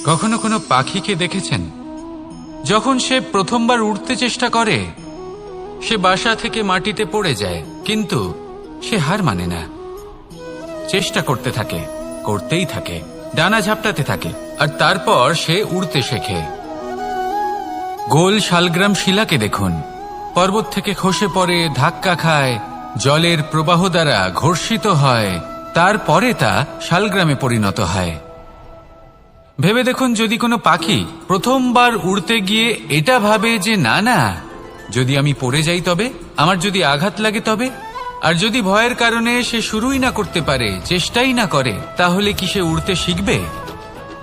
কখনো কোনো পাখিকে দেখেছেন? যখন সে প্রথমবার উড়তে চেষ্টা করে, সে বাসা থেকে মাটিতে পড়ে যায়, কিন্তু সে হার মানে না, চেষ্টা করতে থাকে, করতেই থাকে, ডানা ঝাপটাতে থাকে, আর তারপর সে উড়তে শেখে। গোল শালগ্রাম শিলাকে দেখুন, পর্বত থেকে খসে পড়ে, ধাক্কা খায়, জলের প্রবাহ দ্বারা ঘর্ষিত হয়, তারপরে তা শালগ্রামে পরিণত হয়। ভেবে দেখুন, যদি কোনো পাখি প্রথমবার উড়তে গিয়ে এটা ভাবে যে না না, যদি আমি পড়ে যাই তবে, আমার যদি আঘাত লাগে তবে, আর যদি ভয়ের কারণে সে শুরুই না করতে পারে, চেষ্টাই না করে, তাহলে কি সে উড়তে শিখবে?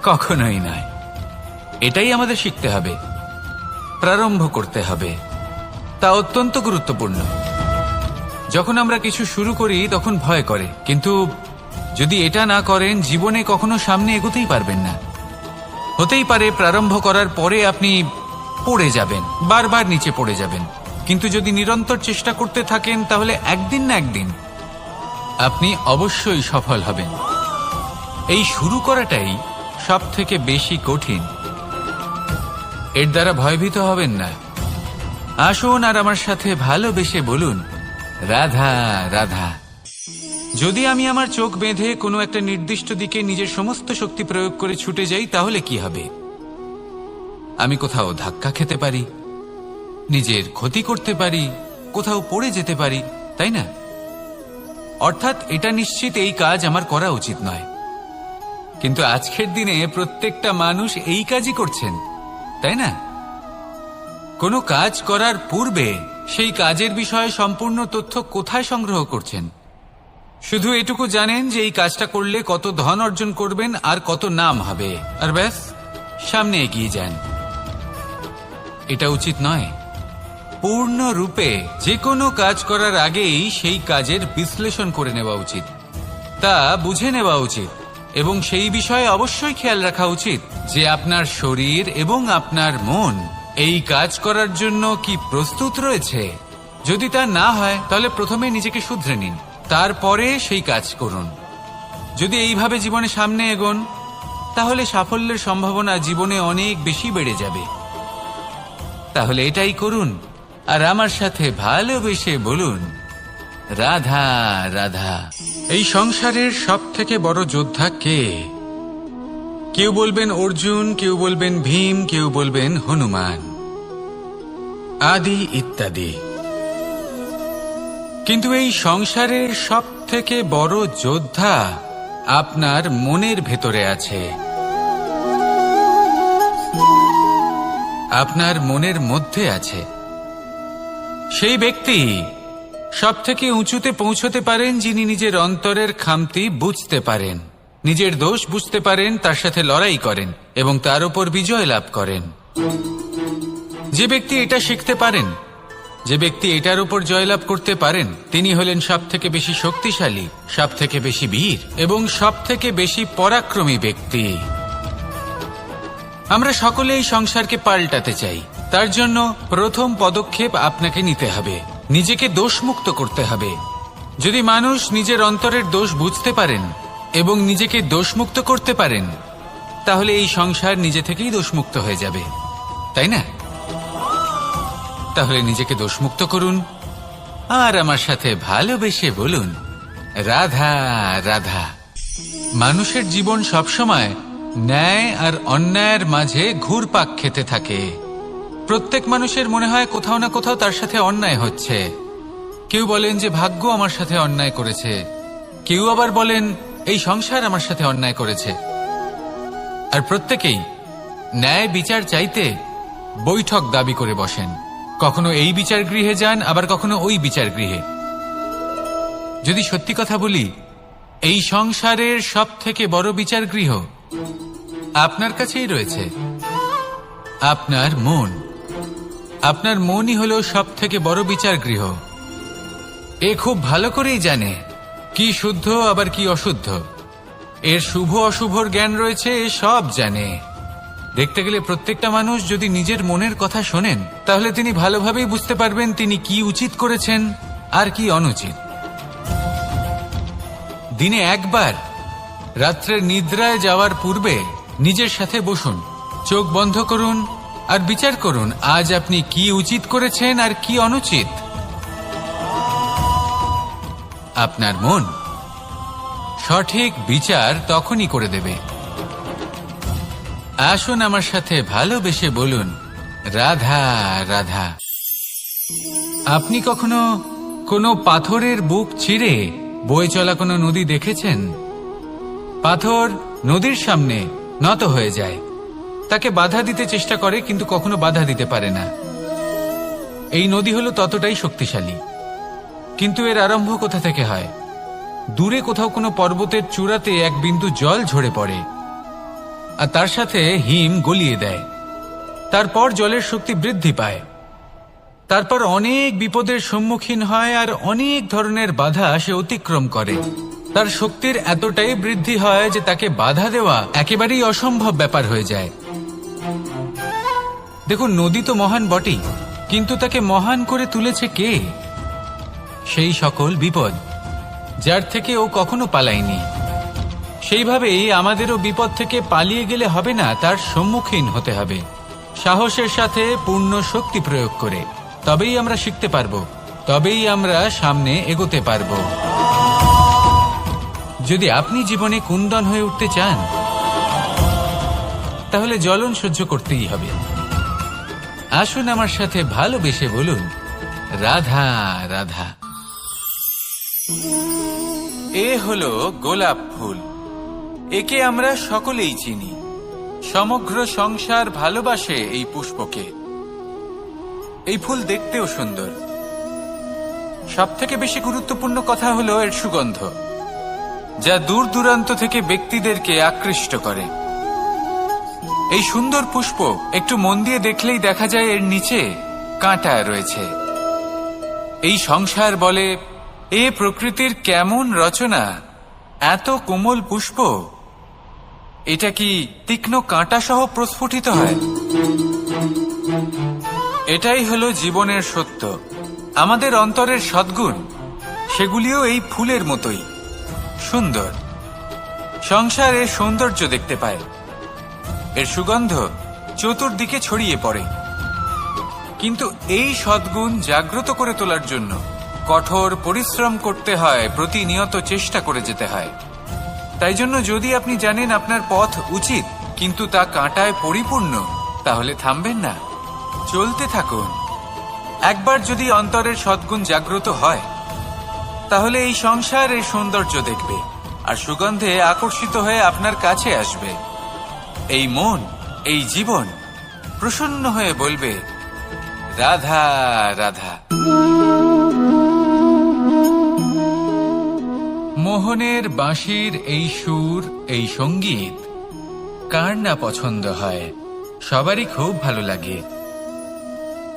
কখনোই নয়। এটাই আমাদের শিখতে হবে, প্রারম্ভ করতে হবে। তা অত্যন্ত গুরুত্বপূর্ণ। যখন আমরা কিছু শুরু করি তখন ভয় করে, কিন্তু যদি এটা না করেন, জীবনে কখনো সামনে এগোতেই পারবেন না। হতেই পারে প্রারম্ভ করার পরে আপনি পড়ে যাবেন, বারবার নিচে পড়ে যাবেন, কিন্তু যদি নিরন্তর চেষ্টা করতে থাকেন, তাহলে একদিন না একদিন আপনি অবশ্যই সফল হবেন। এই শুরু করাটাই সব থেকে বেশি কঠিন। এর দ্বারা ভয়ভীত হবেন না। আসুন আর আমার সাথে ভালোবেসে বলুন, রাধা রাধা। যদি আমি আমার চোখ বেঁধে কোনো একটা নির্দিষ্ট দিকে নিজের সমস্ত শক্তি প্রয়োগ করে ছুটে যাই, তাহলে কি হবে? আমি কোথাও ধাক্কা খেতে পারি, নিজের ক্ষতি করতে পারি, কোথাও পড়ে যেতে পারি, তাই না? অর্থাৎ এটা নিশ্চিত এই কাজ আমার করা উচিত নয়। কিন্তু আজকের দিনে প্রত্যেকটা মানুষ এই কাজই করছেন, তাই না? কোনো কাজ করার পূর্বে সেই কাজের বিষয়ে সম্পূর্ণ তথ্য কোথায় সংগ্রহ করছেন? শুধু এটুকু জানেন যে এই কাজটা করলে কত ধন অর্জন করবেন আর কত নাম হবে, আর ব্যাস সামনে এগিয়ে যান। এটা উচিত নয়। পূর্ণরূপে যে কোনো কাজ করার আগেই সেই কাজের বিশ্লেষণ করে নেওয়া উচিত, তা বুঝে নেওয়া উচিত, এবং সেই বিষয়ে অবশ্যই খেয়াল রাখা উচিত যে আপনার শরীর এবং আপনার মন এই কাজ করার জন্য কি প্রস্তুত রয়েছে। যদি তা না হয়, তাহলে প্রথমে নিজেকে শুধরে নিন, তারপরে সেই কাজ করুন। যদি এইভাবে জীবনে সামনে এগোন, তাহলে সাফল্যের সম্ভাবনা জীবনে অনেক বেশি বেড়ে যাবে। তাহলে এটাই করুন, আর আমার সাথে ভালোবেসে বলুন, রাধা রাধা। এই সংসারের সব থেকে বড় যোদ্ধা কে? কেউ বলবেন অর্জুন, কেউ বলবেন ভীম, কেউ বলবেন হনুমান, আদি ইত্যাদি। কিন্তু এই সংসারের সব থেকে বড় যোদ্ধা আপনার মনের ভেতরে আছে, আপনার মনের মধ্যে আছে। সেই ব্যক্তি সব থেকে উঁচুতে পৌঁছতে পারেন যিনি নিজের অন্তরের খামতি বুঝতে পারেন, নিজের দোষ বুঝতে পারেন, তার সাথে লড়াই করেন এবং তার উপর বিজয় লাভ করেন। যে ব্যক্তি এটা শিখতে পারেন, যে ব্যক্তি এটার উপর জয়লাভ করতে পারেন, তিনি হলেন সব থেকে বেশি শক্তিশালী, সব থেকে বেশি বীর এবং সব থেকে বেশি পরাক্রমী ব্যক্তি। আমরা সকলে এই সংসারকে পাল্টাতে চাই। তার জন্য প্রথম পদক্ষেপ আপনাকে নিতে হবে, নিজেকে দোষমুক্ত করতে হবে। যদি মানুষ নিজের অন্তরের দোষ বুঝতে পারেন এবং নিজেকে দোষমুক্ত করতে পারেন, তাহলে এই সংসার নিজে থেকেই দোষমুক্ত হয়ে যাবে, তাই না? তাহলে নিজেকে দোষমুক্ত করুন আর আমার সাথে ভালোবেসে বলুন, রাধা রাধা। মানুষের জীবন সবসময় ন্যায় আর অন্যায়ের মাঝে ঘুরপাক খেতে থাকে। প্রত্যেক মানুষের মনে হয় কোথাও না কোথাও তার সাথে অন্যায় হচ্ছে। কেউ বলেন যে ভাগ্য আমার সাথে অন্যায় করেছে, কেউ আবার বলেন এই সংসার আমার সাথে অন্যায় করেছে। আর প্রত্যেকেই ন্যায় বিচার চাইতে বৈঠক দাবি করে বসেন। কখনো এই বিচার গৃহে যান, আবার কখনো ওই বিচার গৃহে। যদি সত্যি কথা বলি, এই সংসারের সব থেকে বড় বিচার গৃহ আপনার কাছেই রয়েছে, আপনার মন। আপনার মনই হলো সব থেকে বড় বিচার গৃহ। এ খুব ভালো করেই জানে কি শুদ্ধ আবার কি অশুদ্ধ, এর শুভ অশুভর জ্ঞান রয়েছে, এ সব জানে। দেখতে গেলে প্রত্যেকটা মানুষ যদি নিজের মনের কথা শোনেন, তাহলে তিনি ভালোভাবেই বুঝতে পারবেন তিনি কি উচিত করেছেন আর কি অনুচিত। দিনে একবার রাত্রে নিদ্রায় যাওয়ার পূর্বে নিজের সাথে বসুন, চোখ বন্ধ করুন আর বিচার করুন আজ আপনি কি উচিত করেছেন আর কি অনুচিত। আপনার মন সঠিক বিচার তখনই করে দেবে। আসুন আমার সাথে ভালোবেসে বলুন, রাধা রাধা। আপনি কখনো কোনো পাথরের বুক চিরে বয়ে চলা কোনো নদী দেখেছেন? পাথর নদীর সামনে নত হয়ে যায়, তাকে বাধা দিতে চেষ্টা করে কিন্তু কখনো বাধা দিতে পারে না। এই নদী হলো ততটাই শক্তিশালী, কিন্তু এর আরম্ভ কোথা থেকে হয়? দূরে কোথাও কোনো পর্বতের চূড়াতে এক বিন্দু জল ঝরে পড়ে আর তার সাথে হিম গলিয়ে দেয়। তারপর জলের শক্তি বৃদ্ধি পায়, তারপর অনেক বিপদের সম্মুখীন হয় আর অনেক ধরনের বাধা সে অতিক্রম করে। তার শক্তির এতটাই বৃদ্ধি হয় যে তাকে বাধা দেওয়া একেবারেই অসম্ভব ব্যাপার হয়ে যায়। দেখুন, নদী তো মহান বটেই, কিন্তু তাকে মহান করে তুলেছে কে? সেই সকল বিপদ যার থেকে ও কখনো পালায়নি। সেইভাবেই আমাদেরও বিপদ থেকে পালিয়ে গেলে হবে না, তার সম্মুখীন হতে হবে সাহসের সাথে, পূর্ণ শক্তি প্রয়োগ করে। তবেই আমরা শিখতে পারবো, তবেই আমরা সামনে এগোতে পারবো। যদি আপনি জীবনে কুন্দন হয়ে উঠতে চান তাহলে জ্বলন সহ্য করতেই হবে। আসুন আমার সাথে ভালোবেসে বলুন, রাধা রাধা। এ হলো গোলাপ ফুল, একে আমরা সকলেই চিনি। সমগ্র সংসার ভালোবাসে এই পুষ্পকে। এই ফুল দেখতেও সুন্দর। সবথেকে বেশি গুরুত্বপূর্ণ কথা হলো এর সুগন্ধ, যা দূর দূরান্ত থেকে ব্যক্তিদেরকে আকৃষ্ট করে। এই সুন্দর পুষ্প একটু মন দিয়ে দেখলেই দেখা যায় এর নিচে কাঁটা রয়েছে। এই সংসার বলে, এ প্রকৃতির কেমন রচনা, এত কোমল পুষ্প, এটা কি তীক্ষ্ণ কাঁটা সহ প্রস্ফুটিত হয়? এটাই হলো জীবনের সত্য। আমাদের অন্তরের সদ্গুণ, সেগুলিও এই ফুলের মতোই সুন্দর। সংসার এর সৌন্দর্য দেখতে পায়, এর সুগন্ধ চতুর্দিকে ছড়িয়ে পড়ে। কিন্তু এই সদ্গুণ জাগ্রত করে তোলার জন্য কঠোর পরিশ্রম করতে হয়, প্রতিনিয়ত চেষ্টা করে যেতে হয়। তাই জন্য যদি আপনি জানেন আপনার পথ উচিত কিন্তু তা কাঁটায় পরিপূর্ণ, তাহলে থামবেন না, চলতে থাকুন। একবার যদি অন্তরের সদ্গুণ জাগ্রত হয় তাহলে এই সংসার এর সৌন্দর্য দেখবে আর সুগন্ধে আকর্ষিত হয়ে আপনার কাছে আসবে। এই মন, এই জীবন প্রসন্ন হয়ে বলবে, রাধা রাধা। মোহনের বাঁশির এই সুর, এই সঙ্গীত কার না পছন্দ হয়? সবারই খুব ভালো লাগে।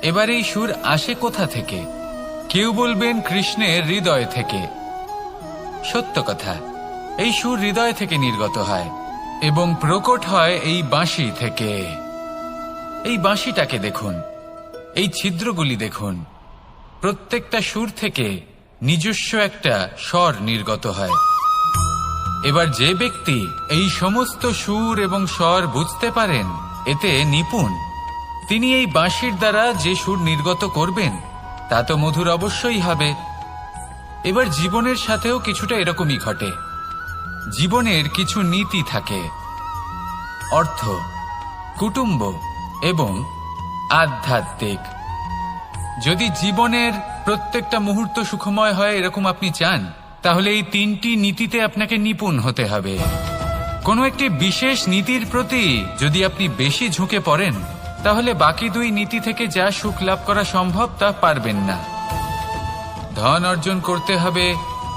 এবার এই সুর আসে কোথা থেকে? কেউ বলবেন কৃষ্ণের হৃদয় থেকে। সত্য কথা, এই সুর হৃদয় থেকে নির্গত হয় এবং প্রকট হয় এই বাঁশি থেকে। এই বাঁশিটাকে দেখুন, এই ছিদ্রগুলি দেখুন, প্রত্যেকটা সুর থেকে নিজস্ব একটা স্বর নির্গত হয়। এবার যে ব্যক্তি এই সমস্ত সুর এবং স্বর বুঝতে পারেন, এতে নিপুণ, তিনি এই বাঁশির দ্বারা যে সুর নির্গত করবেন তা তো মধুর অবশ্যই হবে। এবার জীবনের সাথেও কিছুটা এরকমই ঘটে। জীবনের কিছু নীতি থাকে, অর্থ, কুটুম্ব এবং আধ্যাত্মিক। যদি জীবনের প্রত্যেকটা মুহূর্ত সুখময় হয় এরকম আপনি চান, তাহলে এই তিনটি নীতিতে আপনাকে নিপুণ হতে হবে। কোনো একটি বিশেষ নীতির প্রতি যদি আপনি বেশি ঝুঁকে পড়েন, তাহলে বাকি দুই নীতি থেকে যা সুখ লাভ করা সম্ভব তা পারবেন না। ধন অর্জন করতে হবে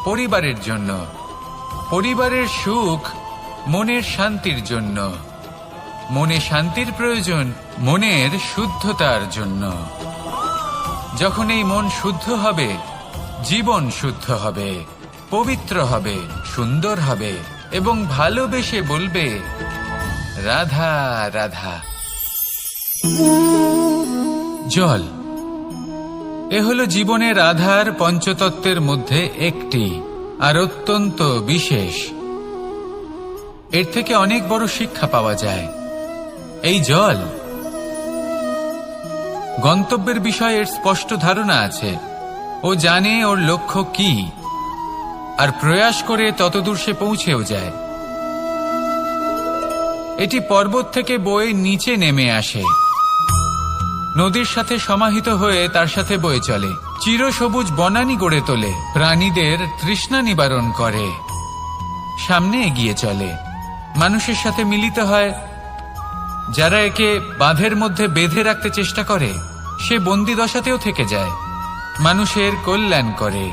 পরিবারের জন্য, পরিবারের সুখ মনের শান্তির জন্য, মনে শান্তির প্রয়োজন মনের শুদ্ধতার জন্য। যখন এই মন শুদ্ধ হবে, জীবন শুদ্ধ হবে, পবিত্র হবে, সুন্দর হবে এবং ভালোবেসে বলবে, রাধা রাধা। জল, এ হলো জীবনের আধার, পঞ্চতত্ত্বের মধ্যে একটি আর অত্যন্ত বিশেষ। এর থেকে অনেক বড় শিক্ষা পাওয়া যায়। এই জল, গন্তব্যের বিষয়ে এর স্পষ্ট ধারণা আছে। ও জানে ওর লক্ষ্য কি, আর প্রয়াস করে ততদূর সে পৌঁছেও যায়। এটি পর্বত থেকে বয়ে নিচে নেমে আসে, নদীর সাথে সমাহিত হয়ে তার সাথে বয়ে চলে, চিরসবুজ বনানী গড়ে তোলে, প্রাণীদের তৃষ্ণা নিবারণ করে, সামনে এগিয়ে চলে, মানুষের সাথে মিলিত হয়। যারা একে বাঁধের মধ্যে বেঁধে রাখতে চেষ্টা করে সে বন্দি দশাতেও থেকে যায়, মানুষের কল্যাণ করে।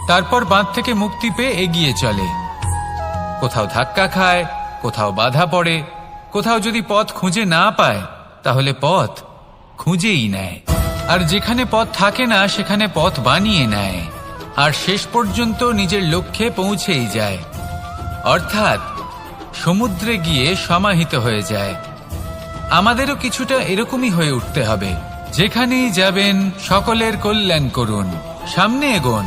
তারপর বাঁধ থেকে মুক্তি পেয়ে এগিয়ে চলে, কোথাও ধাক্কা খায়, কোথাও বাধা পড়ে, কোথাও যদি পথ খুঁজে না পায় তাহলে পথ খুঁজেই নেয়, আর যেখানে পথ থাকে না সেখানে পথ বানিয়ে নেয়, আর শেষ পর্যন্ত নিজের লক্ষ্যে পৌঁছেই যায়, অর্থাৎ সমুদ্রে গিয়ে সমাহিত হয়ে যায়। আমাদেরও কিছুটা এরকমই হয়ে উঠতে হবে। যেখানেই যাবেন সকলের কল্যাণ করুন, সামনে এগোন।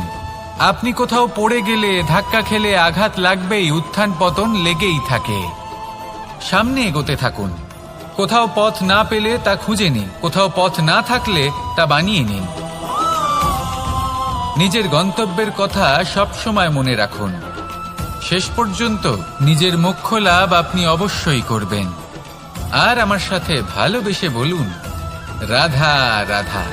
আপনি কোথাও পড়ে গেলে, ধাক্কা খেলে আঘাত লাগবেই, উত্থান পতন লেগেই থাকে। সামনে এগোতে থাকুন। কোথাও পথ না পেলে তা খুঁজে নিন, কোথাও পথ না থাকলে তা বানিয়ে নিন। নিজের গন্তব্যের কথা সব সময় মনে রাখুন। শেষ পর্যন্ত নিজের মোক্ষ লাভ আপনি অবশ্যই করবেন। আর আমার সাথে ভালোবেসে বলুন, রাধা রাধা।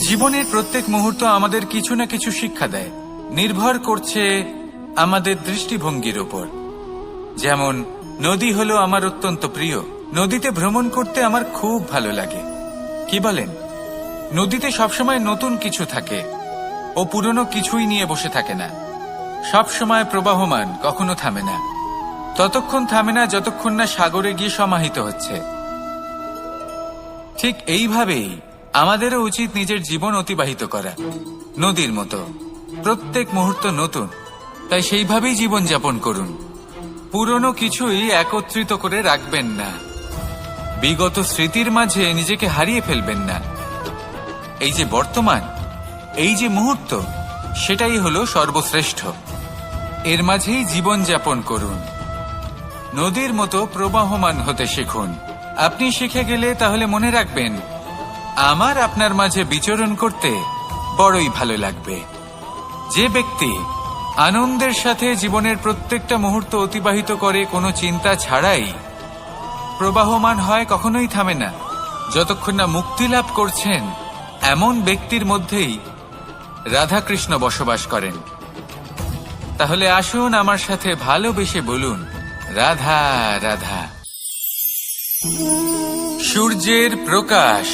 জীবনের প্রত্যেক মুহূর্ত আমাদের কিছু না কিছু শিক্ষা দেয়, নির্ভর করছে আমাদের দৃষ্টিভঙ্গির উপর। যেমন নদী হলো আমার অত্যন্ত প্রিয়, নদীতে ভ্রমণ করতে আমার খুব ভালো লাগে। কি বলেন? নদীতে সবসময় নতুন কিছু থাকে, ও পুরনো কিছুই নিয়ে বসে থাকে না, সব সময় প্রবাহমান, কখনো থামে না। ততক্ষণ থামে না যতক্ষণ না সাগরে গিয়ে সমাহিত হচ্ছে। ঠিক এইভাবেই আমাদেরও উচিত নিজের জীবন অতিবাহিত করা, নদীর মতো। প্রত্যেক মুহূর্ত নতুন, তাই সেইভাবেই জীবন যাপন করুন। পুরনো কিছুই একত্রিত করে রাখবেন না, বিগত স্মৃতির মাঝে নিজেকে হারিয়ে ফেলবেন না। এই যে বর্তমান, এই যে মুহূর্ত, সেটাই হলো সর্বশ্রেষ্ঠ। এর মাঝেই জীবন যাপন করুন, নদীর মতো প্রবাহমান হতে শিখুন। আপনি শিখে গেলে তাহলে মনে রাখবেন, আমার আপনার মাঝে বিচরণ করতে বড়ই ভালো লাগবে। যে ব্যক্তি আনন্দের সাথে জীবনের প্রত্যেকটা মুহূর্ত অতিবাহিত করে কোনো চিন্তা ছাড়াই, প্রবাহমান হয়, কখনোই থামে না, যতক্ষণ না মুক্তি লাভ করছেন, এমন ব্যক্তির মধ্যেই রাধাকৃষ্ণ বসবাস করেন। তাহলে আসুন আমার সাথে ভালোবেসে বলুন, রাধা রাধা। সূর্যের প্রকাশ,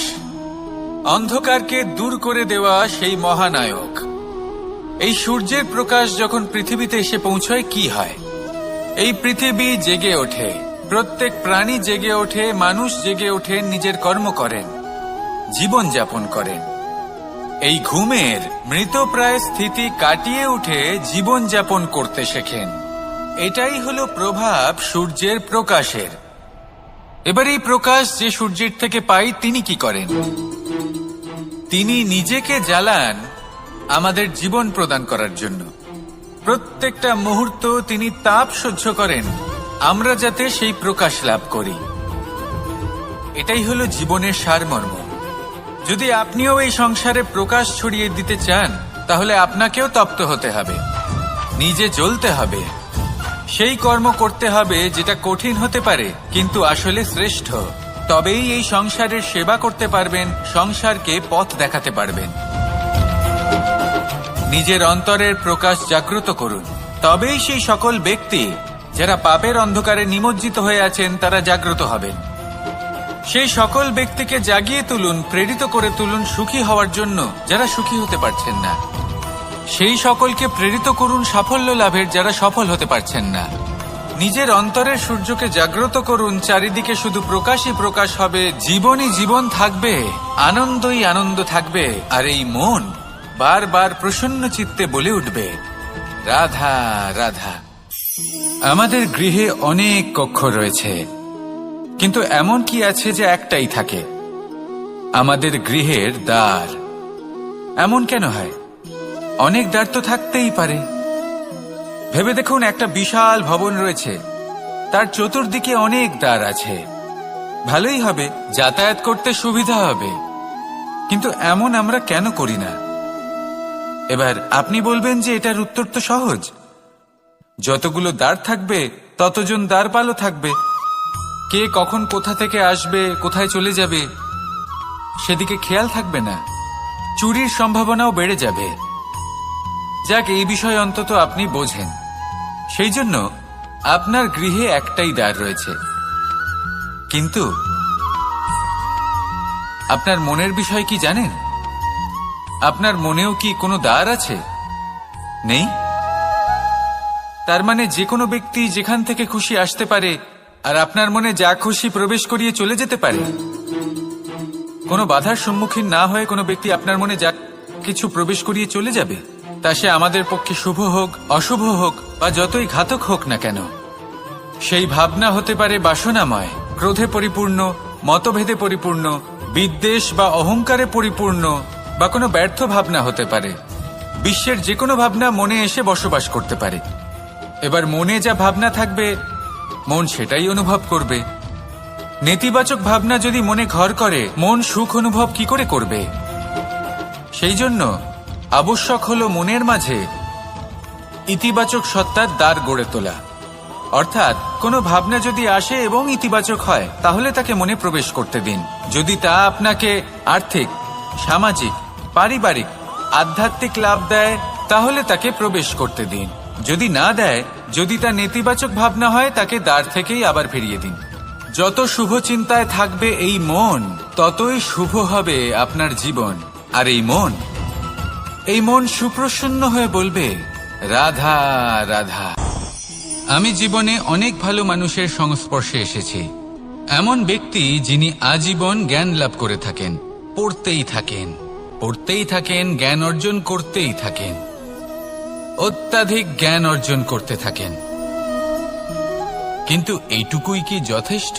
অন্ধকারকে দূর করে দেওয়া সেই মহানায়ক। এই সূর্যের প্রকাশ যখন পৃথিবীতে এসে পৌঁছয় কি হয়? এই পৃথিবী জেগে ওঠে, প্রত্যেক প্রাণী জেগে ওঠে, মানুষ জেগে ওঠেন, নিজের কর্ম করেন, জীবন যাপন করেন। এই ঘুমের মৃতপ্রায় স্থিতি কাটিয়ে উঠে জীবন যাপন করতে শেখেন। এটাই হলো প্রভাব সূর্যের প্রকাশের। এবার এই প্রকাশ যে সূর্যের থেকে পাই, তিনি কি করেন? তিনি নিজেকে জ্বালান আমাদের জীবন প্রদান করার জন্য। প্রত্যেকটা মুহূর্ত তিনি তাপ সহ্য করেন, আমরা যাতে সেই প্রকাশ লাভ করি। এটাই হলো জীবনের সারমর্ম। যদি আপনিও এই সংসারে প্রকাশ ছড়িয়ে দিতে চান, তাহলে আপনাকেও তপ্ত হতে হবে, নিজে জ্বলতে হবে, সেই কর্ম করতে হবে যেটা কঠিন হতে পারে কিন্তু আসলে শ্রেষ্ঠ। তবেই এই সংসারের সেবা করতে পারবেন, সংসারকে পথ দেখাতে পারবেন। নিজের অন্তরের প্রকাশ জাগ্রত করুন, তবেই সেই সকল ব্যক্তি যারা পাপের অন্ধকারে নিমজ্জিত হয়ে আছেন তারা জাগ্রত হবেন। সেই সকল ব্যক্তিকে জাগিয়ে তুলুন, প্রেরিত করে তুলুন সুখী হওয়ার জন্য যারা সুখী হতে পারছেন না। সেই সকলকে প্রেরিত করুন সাফল্য লাভের যারা সফল হতে পারছেন না। নিজের অন্তরের সূর্যকে জাগ্রত করুন, চারিদিকে শুধু প্রকাশই প্রকাশ হবে, জীবনই জীবন থাকবে, আনন্দই আনন্দ থাকবে, আর এই মন বারবার প্রসন্ন চিত্তে বলে উঠবে, রাধা রাধা। আমাদের গৃহে অনেক কক্ষ রয়েছে, কিন্তু এমন কি আছে যে একটাই থাকে? আমাদের গৃহের দ্বার। এমন কেন হয়? অনেক দ্বার তো থাকতেই পারে, ভেবে দেখুন, একটা বিশাল ভবন রয়েছে, তার চতুর্দিকে অনেক দ্বার আছে। ভালোই হবে, যাতায়াত করতে সুবিধা হবে, কিন্তু এমন আমরা কেন করি না? এবার আপনি বলবেন যে এটার উত্তর তো সহজ, যতগুলো দ্বার থাকবে ততজন দ্বারপালও থাকবে। কে কখন কোথা থেকে আসবে, কোথায় চলে যাবে সেদিকে খেয়াল থাকবে না, চুরির সম্ভাবনাও বেড়ে যাবে। যাক, এই বিষয়ে অন্তত আপনি বোঝেন। সেই জন্য আপনার গৃহে একটাই দ্বার রয়েছে, কিন্তু আপনার মনের বিষয় কি জানেন? আপনার মনেও কি কোনো দ্বার আছে? নেই। তার মানে যে কোনো ব্যক্তি যেখান থেকে খুশি আসতে পারে, আর আপনার মনে যা খুশি প্রবেশ করিয়ে চলে যেতে পারে। কোনো বাধার সম্মুখীন না হয়ে কোনো ব্যক্তি আপনার মনে যা কিছু প্রবেশ করিয়ে চলে যাবে, তা সে আমাদের পক্ষে শুভ হোক, অশুভ হোক বা যতই ঘাতক হোক না কেন। সেই ভাবনা হতে পারে বাসনাময়, ক্রোধে পরিপূর্ণ, মতভেদে পরিপূর্ণ, বিদ্বেষ বা অহংকারে পরিপূর্ণ, বা কোনো ব্যর্থ ভাবনা হতে পারে। বিশ্বের যে কোনো ভাবনা মনে এসে বসবাস করতে পারে। এবার মনে যা ভাবনা থাকবে, মন সেটাই অনুভব করবে। নেতিবাচক ভাবনা যদি মনে ঘর করে, মন সুখ অনুভব কি করে করবে? সেই জন্য আবশ্যক হলো মনের মাঝে ইতিবাচক সত্তার দ্বার গড়ে তোলা। অর্থাৎ কোনো ভাবনা যদি আসে এবং ইতিবাচক হয়, তাহলে তাকে মনে প্রবেশ করতে দিন। যদি তা আপনাকে আর্থিক, সামাজিক, পারিবারিক, আধ্যাত্মিক লাভ দেয়, তাহলে তাকে প্রবেশ করতে দিন। যদি না দেয়, যদি তা নেতিবাচক ভাবনা হয়, তাকে দ্বার থেকেই আবার ফিরিয়ে দিন। যত শুভ চিন্তায় থাকবে এই মন, ততই শুভ হবে আপনার জীবন। আর এই মন সুপ্রসন্ন হয়ে বলবে, রাধা রাধা। আমি জীবনে অনেক ভালো মানুষের সংস্পর্শে এসেছি। এমন ব্যক্তি যিনি আজীবন জ্ঞান লাভ করে থাকেন, পড়তেই থাকেন, জ্ঞান অর্জন করতেই থাকেন, অত্যাধিক জ্ঞান অর্জন করতে থাকেন। কিন্তু এইটুকুই কি যথেষ্ট?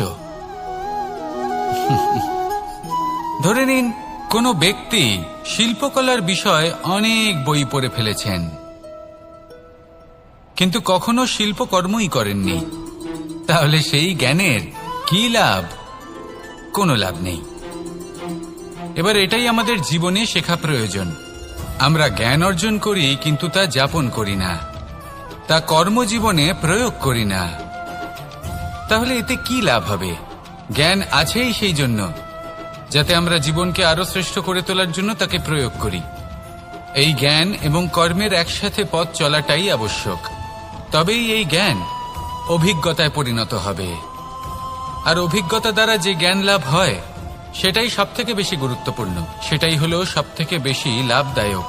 ধরে নিন, কোনো ব্যক্তি শিল্পকলার বিষয়ে অনেক বই পড়ে ফেলেছেন, কিন্তু কখনো শিল্পকর্মই করেননি। তাহলে সেই জ্ঞানের কি লাভ? কোনো লাভ নেই। এবার এটাই আমাদের জীবনে শেখা প্রয়োজন। আমরা জ্ঞান অর্জন করি, কিন্তু তা যাপন করি না, তা কর্মজীবনে প্রয়োগ করি না। তাহলে এতে কি লাভ হবে? জ্ঞান আছেই সেই জন্য যাতে আমরা জীবনকে আরো শ্রেষ্ঠ করে তোলার জন্য তাকে প্রয়োগ করি। এই জ্ঞান এবং কর্মের একসাথে পথ চলাটাই আবশ্যক। তবেই এই জ্ঞান অভিজ্ঞতায় পরিণত হবে। আর অভিজ্ঞতা দ্বারা যে জ্ঞান লাভ হয়, সেটাই সবথেকে বেশি গুরুত্বপূর্ণ, সেটাই হলো সবথেকে বেশি লাভদায়ক।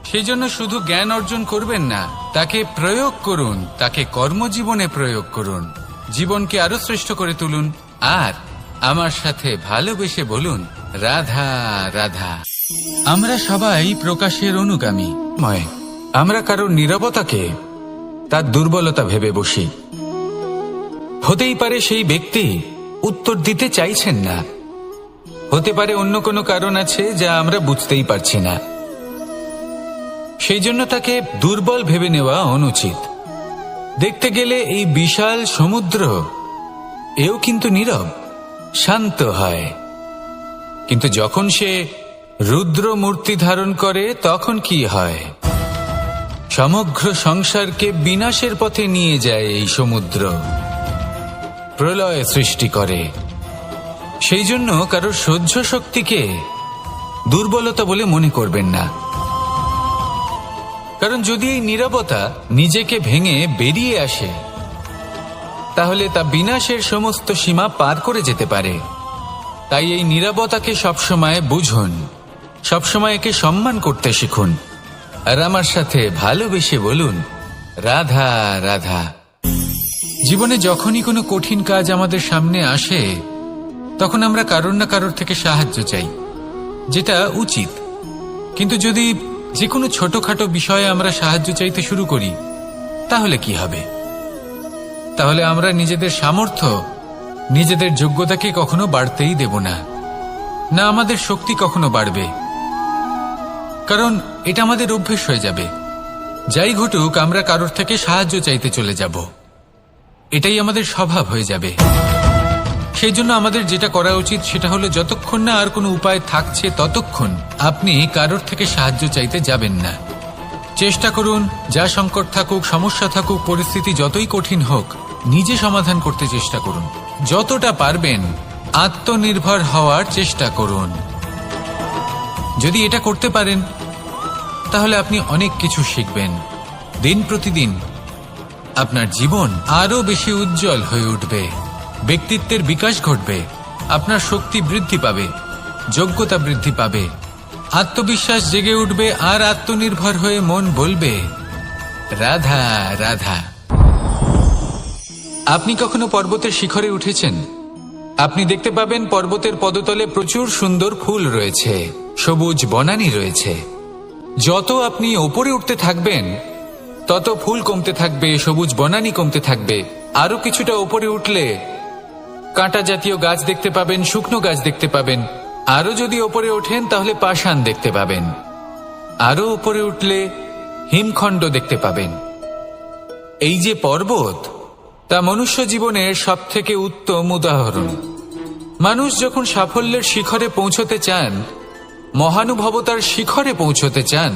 সেই জন্য শুধু জ্ঞান অর্জন করবেন না, তাকে প্রয়োগ করুন, তাকে কর্মজীবনে প্রয়োগ করুন, জীবনকে আরো শ্রেষ্ঠ করে তুলুন। আর আমার সাথে ভালোবেসে বলুন, রাধা রাধা। আমরা সবাই প্রকাশের অনুগামী। আমরা কারোর নীরবতাকে তার দুর্বলতা ভেবে বসি। হতেই পারে সেই ব্যক্তি উত্তর দিতে চাইছেন না, হতে পারে অন্য কোনো কারণ আছে যা আমরা বুঝতেই পারছি না। সেই জন্য তাকে দুর্বল ভেবে নেওয়া অনুচিত। দেখতে গেলে এই বিশাল সমুদ্র এও কিন্তু নীরব, শান্ত হয়। কিন্তু যখন সে রুদ্র মূর্তি ধারণ করে, তখন কি হয়? সমগ্র সংসারকে বিনাশের পথে নিয়ে যায় এই সমুদ্র, প্রলয় সৃষ্টি করে। সেই জন্য কারোর সহ্য শক্তিকে দুর্বলতা বলে মনে করবেন না। কারণ যদি এই নীরবতা নিজেকে ভেঙে বেরিয়ে আসে, তাহলে তা বিনাশের সমস্ত সীমা পার করে যেতে পারে। তাই এই নীরবতাকে সবসময় বুঝুন, সবসময় একে সম্মান করতে শিখুন। আর আমার সাথে ভালোবেসে বলুন, রাধা রাধা। জীবনে যখনই কোনো কঠিন কাজ আমাদের সামনে আসে, তখন আমরা কারোর না কারোর থেকে সাহায্য চাই, যেটা উচিত। কিন্তু যদি যে কোনো ছোটখাটো বিষয়ে আমরা সাহায্য চাইতে শুরু করি, তাহলে কি হবে? তাহলে আমরা নিজেদের সামর্থ্য, নিজেদের যোগ্যতাকে কখনো বাড়তেই দেব না, না আমাদের শক্তি কখনো বাড়বে। কারণ এটা আমাদের অভ্যেস হয়ে যাবে। যাই ঘটুক আমরা কারোর থেকে সাহায্য চাইতে চলে যাব, এটাই আমাদের স্বভাব হয়ে যাবে। সেই জন্য আমাদের যেটা করা উচিত সেটা হলো যতক্ষণ না আর কোনো উপায় থাকছে ততক্ষণ আপনি কারোর থেকে সাহায্য চাইতে যাবেন না। চেষ্টা করুন যা সংকট থাকুক, সমস্যা থাকুক, পরিস্থিতি যতই কঠিন হোক, নিজে সমাধান করতে চেষ্টা করুন। যতটা পারবেন আত্মনির্ভর হওয়ার চেষ্টা করুন। যদি এটা করতে পারেন তাহলে আপনি অনেক কিছু শিখবেন। দিন প্রতিদিন আপনার জীবন আরো বেশি উজ্জ্বল হয়ে উঠবে, ব্যক্তিত্বের বিকাশ ঘটবে, আপনার শক্তি বৃদ্ধি পাবে, যোগ্যতা বৃদ্ধি পাবে, আত্মবিশ্বাস জেগে উঠবে, আর আত্মনির্ভর হয়ে মন বলবে রাধা রাধা। আপনি কখনো পর্বতের শিখরে উঠেছেন? আপনি দেখতে পাবেন পর্বতের পদতলে প্রচুর সুন্দর ফুল রয়েছে, সবুজ বনানী রয়েছে। যত আপনি ওপরে উঠতে থাকবেন তত ফুল কমতে থাকবে, সবুজ বনানী কমতে থাকবে। আরো কিছুটা ওপরে উঠলে কাঁটা জাতীয় গাছ দেখতে পাবেন, শুকনো গাছ দেখতে পাবেন। আরো যদি ওপরে ওঠেন তাহলে পাষাণ দেখতে পাবেন। আরো ওপরে উঠলে হিমখণ্ড দেখতে পাবেন। এই যে পর্বত, তা মনুষ্য জীবনের সবথেকে উত্তম উদাহরণ। মানুষ যখন সাফল্যের শিখরে পৌঁছতে চান, মহানুভবতার শিখরে পৌঁছতে চান,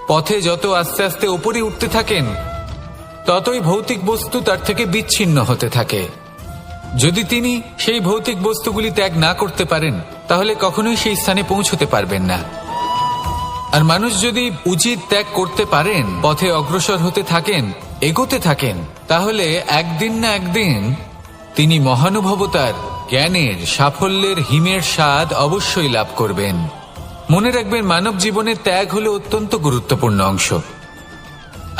পথে যত আস্তে আস্তে ওপরে উঠতে থাকেন ততই ভৌতিক বস্তু তার থেকে বিচ্ছিন্ন হতে থাকে। যদি তিনি সেই ভৌতিক বস্তুগুলি ত্যাগ না করতে পারেন তাহলে কখনোই সেই স্থানে পৌঁছতে পারবেন না। আর মানুষ যদি উচিত ত্যাগ করতে পারেন, পথে অগ্রসর হতে থাকেন, এগোতে থাকেন, তাহলে একদিন না একদিন তিনি মহানুভবতার, জ্ঞানের, সাফল্যের হিমের স্বাদ অবশ্যই লাভ করবেন। মনে রাখবেন, মানব জীবনের ত্যাগ হলো অত্যন্ত গুরুত্বপূর্ণ অংশ।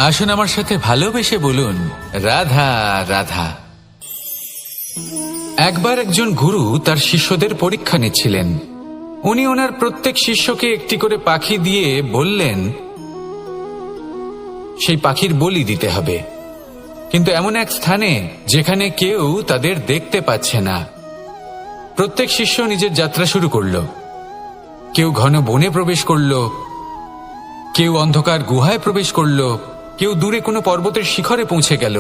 আসুন আমার সাথে ভালোবেসে বলুন রাধা রাধা। একবার একজন গুরু তার শিষ্যদের পরীক্ষা নিচ্ছিলেন। উনি ওনার প্রত্যেক শিষ্যকে একটি করে পাখি দিয়ে বললেন সেই পাখির বলি দিতে হবে, কিন্তু এমন এক স্থানে যেখানে কেউ তাদের দেখতে পাচ্ছে না। প্রত্যেক শিষ্য নিজের যাত্রা শুরু করল। কেউ ঘন বনে প্রবেশ করল, কেউ অন্ধকার গুহায় প্রবেশ করল, কেউ দূরে কোনো পর্বতের শিখরে পৌঁছে গেল।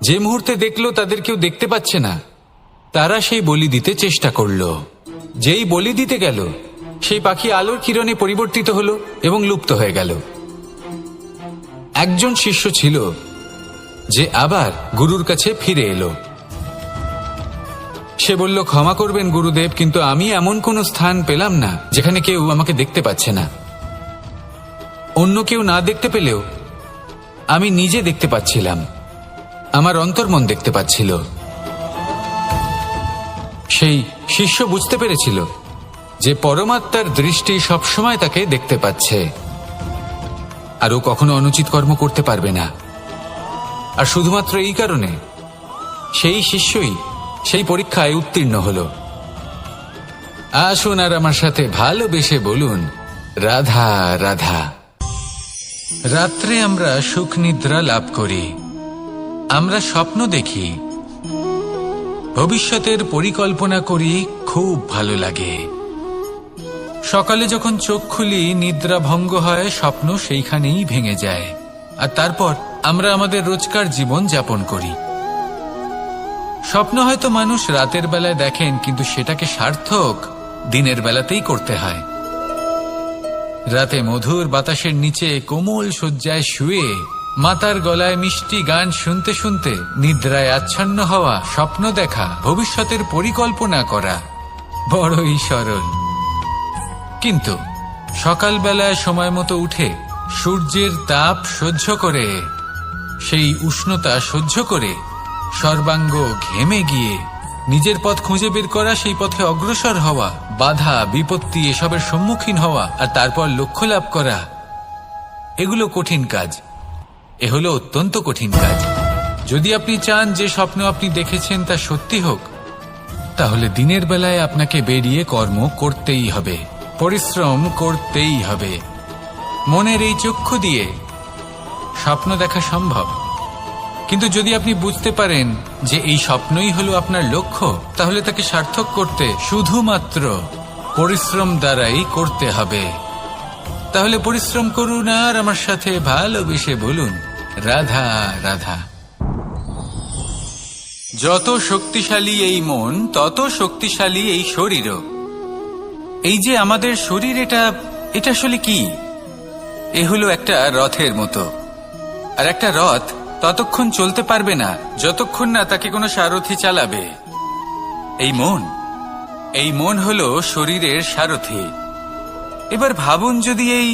যে মুহূর্তে দেখলো তাদের কেউ দেখতে পাচ্ছে না, তারা সেই বলি দিতে চেষ্টা করল। যেই বলি দিতে গেল, সেই পাখি আলোর কিরণে পরিবর্তিত হলো এবং লুপ্ত হয়ে গেল। একজন শিষ্য ছিল যে আবার গুরুর কাছে ফিরে এলো। সে বলল, ক্ষমা করবেন গুরুদেব, কিন্তু আমি এমন কোনো স্থান পেলাম না যেখানে কেউ আমাকে দেখতে পাচ্ছে না। অন্য কেউ না দেখতে পেলেও আমি নিজে দেখতে পাচ্ছিলাম, আমার অন্তর্মন দেখতে পাচ্ছিল। সেই শিষ্য বুঝতে পেরেছিল যে পরমাত্মার দৃষ্টি সবসময় তাকে দেখতে পাচ্ছে, আর ও কখনো অনুচিত কর্ম করতে পারবে না। আর শুধুমাত্র এই কারণে সেই শিষ্যই সেই পরীক্ষায় উত্তীর্ণ হল। আসুন আর আমার সাথে ভালোবেসে বলুন রাধা রাধা। রাত্রে আমরা সুখ নিদ্রা লাভ করি, আমরা স্বপ্ন দেখি, ভবিষ্যতের পরিকল্পনা করি, খুব ভালো লাগে। সকালে যখন চোখ খুলি, নিদ্রা ভঙ্গ হয়, স্বপ্ন সেইখানেই ভেঙে যায়, আর তারপর আমরা আমাদের রোজকার জীবন যাপন করি। স্বপ্ন হয়তো মানুষ রাতের বেলায় দেখেন, কিন্তু সেটাকে সার্থক দিনের বেলাতেই করতে হয়। রাতে মধুর বাতাসের নিচে কোমল শয্যায় শুয়ে মাতার গলায় মিষ্টি গান শুনতে শুনতে নিদ্রায় আচ্ছন্ন হওয়া, স্বপ্ন দেখা, ভবিষ্যতের পরিকল্পনা করা বড়ই সরল। কিন্তু সকালবেলায় সময় মতো উঠে সূর্যের তাপ সহ্য করে, সেই উষ্ণতা সহ্য করে সর্বাঙ্গ ঘেমে গিয়ে নিজের পথ খুঁজে বের করা, সেই পথে অগ্রসর হওয়া, বাধা বিপত্তি এসবের সম্মুখীন হওয়া, আর তারপর লক্ষ্য লাভ করা, এগুলো কঠিন কাজ। এ হলো অত্যন্ত কঠিন কাজ। যদি আপনি চান যে স্বপ্ন আপনি দেখেছেন তা সত্যি হোক, তাহলে দিনের বেলায় আপনাকে বেরিয়ে কর্ম করতেই হবে, পরিশ্রম করতেই হবে। মনের এই চক্ষু দিয়ে স্বপ্ন দেখা সম্ভব, কিন্তু যদি আপনি বুঝতে পারেন যে এই স্বপ্নই হলো আপনার লক্ষ্য, তাহলে তাকে সার্থক করতে শুধুমাত্র পরিশ্রম দ্বারাই করতে হবে। তাহলে পরিশ্রম করুন আর আমার সাথে ভালোবেসে বলুন, রাধা রাধা। যত শক্তিশালী এই মন, তত শক্তিশালী এই শরীরও। এই যে আমাদের শরীর, এটা আসলে কি? এ হলো একটা রথের মতো। আর একটা রথ ততক্ষণ চলতে পারবে না যতক্ষণ না তাকে কোনো সারথি চালাবে। এই মন হলো শরীরের সারথি। এবার ভাবুন, যদি এই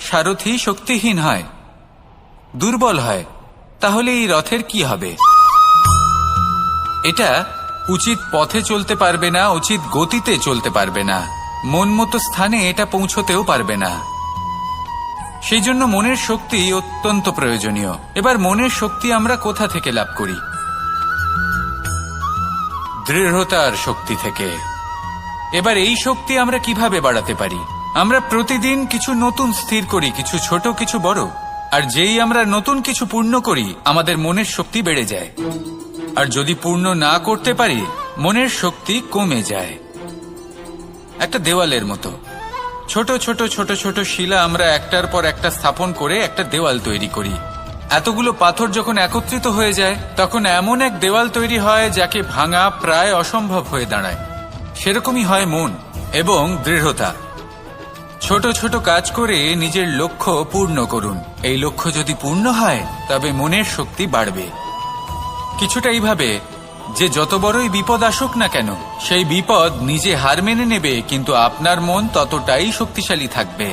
সারথি শক্তিহীন হয়, দুর্বল হয়, তাহলে এই রথের কি হবে? এটা উচিত পথে চলতে পারবে না, উচিত গতিতে চলতে পারবে না, মন মতো স্থানে এটা পৌঁছতেও পারবে না। সেই জন্য মনের শক্তি অত্যন্ত প্রয়োজনীয়। এবার মনের শক্তি আমরা কোথা থেকে লাভ করি? দৃঢ়তার শক্তি থেকে। এবার এই শক্তি আমরা কিভাবে বাড়াতে পারি? আমরা প্রতিদিন কিছু নতুন স্থির করি, কিছু ছোট কিছু বড়। আর যেই আমরা নতুন কিছু পূর্ণ করি, আমাদের মনের শক্তি বেড়ে যায়। আর যদি পূর্ণ না করতে পারি, মনের শক্তি কমে যায়। একটা দেওয়ালের মতো ছোট ছোট ছোট ছোট শিলা আমরা একটার পর একটা স্থাপন করে একটা দেওয়াল তৈরি করি। এতগুলো পাথর যখন একত্রিত হয়ে যায়, তখন এমন এক দেওয়াল তৈরি হয় যাকে ভাঙা প্রায় অসম্ভব হয়ে দাঁড়ায়। সেরকমই হয় মন এবং দৃঢ়তা। ছোট ছোট কাজ করে নিজের লক্ষ্য পূর্ণ করুন। এই লক্ষ্য যদি পূর্ণ হয়, তবে মনের শক্তি বাড়বে। কিছুটা এইভাবে যে যত বড়ই বিপদ আসুক না কেন, সেই বিপদ নিজে হার মেনে নেবে, কিন্তু আপনার মন ততটাই শক্তিশালী থাকবে।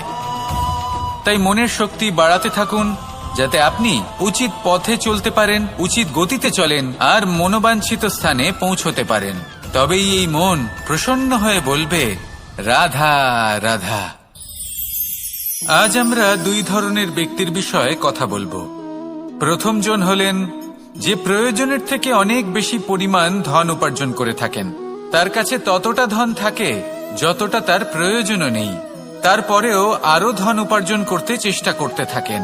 তাই মনের শক্তি বাড়াতে থাকুন, যাতে আপনি উচিত পথে চলতে পারেন, উচিত গতিতে চলেন আর মনোবাঞ্ছিত স্থানে পৌঁছতে পারেন। তবেই এই মন প্রসন্ন হয়ে বলবে, রাধা রাধা। আজ আমরা দুই ধরনের ব্যক্তির বিষয়ে কথা বলবো। প্রথম জন হলেন যে প্রয়োজনের থেকে অনেক বেশি পরিমাণ ধন উপার্জন করে থাকেন। তার কাছে ততটা ধন থাকে যতটা তার প্রয়োজনও নেই। তারপরেও আরো ধন উপার্জন করতে চেষ্টা করতে থাকেন।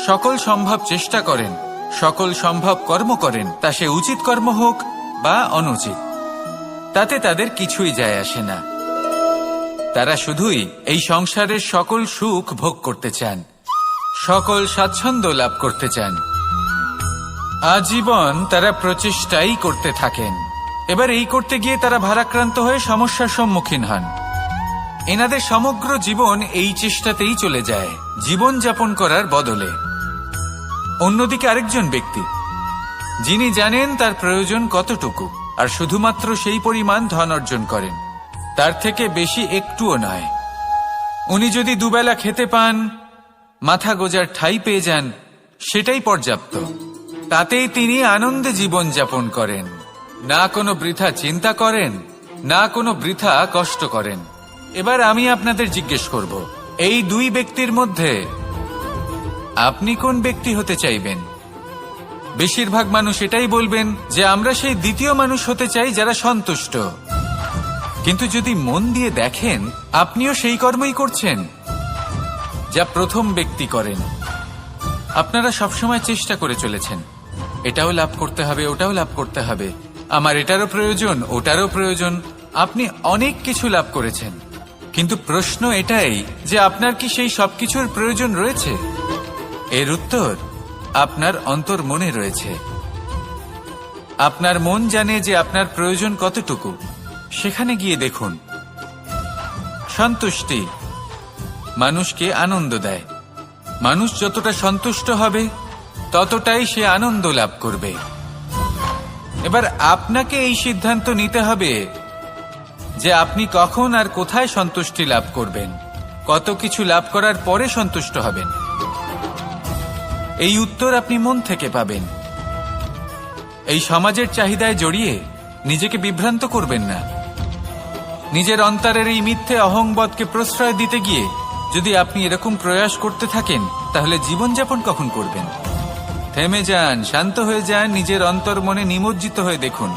সকল সম্ভব চেষ্টা করেন, সকল সম্ভব কর্ম করেন, তা সে উচিত কর্ম হোক বা অনুচিত, তাতে তাদের কিছুই যায় আসে না। তারা শুধুই এই সংসারের সকল সুখ ভোগ করতে চান, সকল স্বাচ্ছন্দ্য লাভ করতে চান। আজীবন তারা প্রচেষ্টাই করতে থাকেন। এবার এই করতে গিয়ে তারা ভারাক্রান্ত হয়ে সমস্যার সম্মুখীন হন। এনাদের সমগ্র জীবন এই চেষ্টাতেই চলে যায়, জীবন যাপন করার বদলে। অন্যদিকে আরেকজন ব্যক্তি, যিনি জানেন তার প্রয়োজন কতটুকু, আর শুধুমাত্র সেই পরিমাণ ধন অর্জন করেন, তার থেকে বেশি একটুও নয়। উনি যদি দুবেলা খেতে পান, মাথা গোজার ঠাঁই পেয়ে যান, সেটাই পর্যাপ্ত। তাতেই তিনি আনন্দে জীবন যাপন করেন, না কোনো বৃথা চিন্তা করেন, না কোনো বৃথা কষ্ট করেন। এবার আমি আপনাদের জিজ্ঞেস করব, এই দুই ব্যক্তির মধ্যে আপনি কোন ব্যক্তি হতে চাইবেন? বেশিরভাগ মানুষ এটাই বলবেন যে আমরা সেই দ্বিতীয় মানুষ হতে চাই যারা সন্তুষ্ট। কিন্তু যদি মন দিয়ে দেখেন, আপনিও সেই কর্মই করছেন যা প্রথম ব্যক্তি করেন। আপনারা সবসময় চেষ্টা করে চলেছেন, এটাও লাভ করতে হবে, ওটাও লাভ করতে হবে, আমার এটারও প্রয়োজন, ওটারও প্রয়োজন। আপনি অনেক কিছু লাভ করেছেন, কিন্তু প্রশ্ন এটাই যে আপনার কি সেই সবকিছুর প্রয়োজন রয়েছে? এর উত্তর আপনার অন্তর্মনে রয়েছে। আপনার মন জানে যে আপনার প্রয়োজন কতটুকু। সেখানে গিয়ে দেখুন। সন্তুষ্টি মানুষকে আনন্দ দেয়। মানুষ যতটা সন্তুষ্ট হবে, ততটাই সে আনন্দ লাভ করবে। এবার আপনাকে এই সিদ্ধান্ত নিতে হবে যে আপনি কখন আর কোথায় সন্তুষ্টি লাভ করবেন, কত কিছু লাভ করার পরে সন্তুষ্ট হবেন। এই উত্তর আপনি মন থেকে পাবেন। এই সমাজের চাহিদায় জড়িয়ে নিজেকে বিভ্রান্ত করবেন না। নিজের অন্তরের এই মিথ্যে অহংবোধকে প্রশ্রয় দিতে গিয়ে যদি আপনি এরকম প্রয়াস করতে থাকেন, তাহলে জীবনযাপন কখন করবেন? থেমে যান, শান্ত হয়ে যান, নিজের অন্তর্মনে নিমজ্জিত হয়ে দেখুন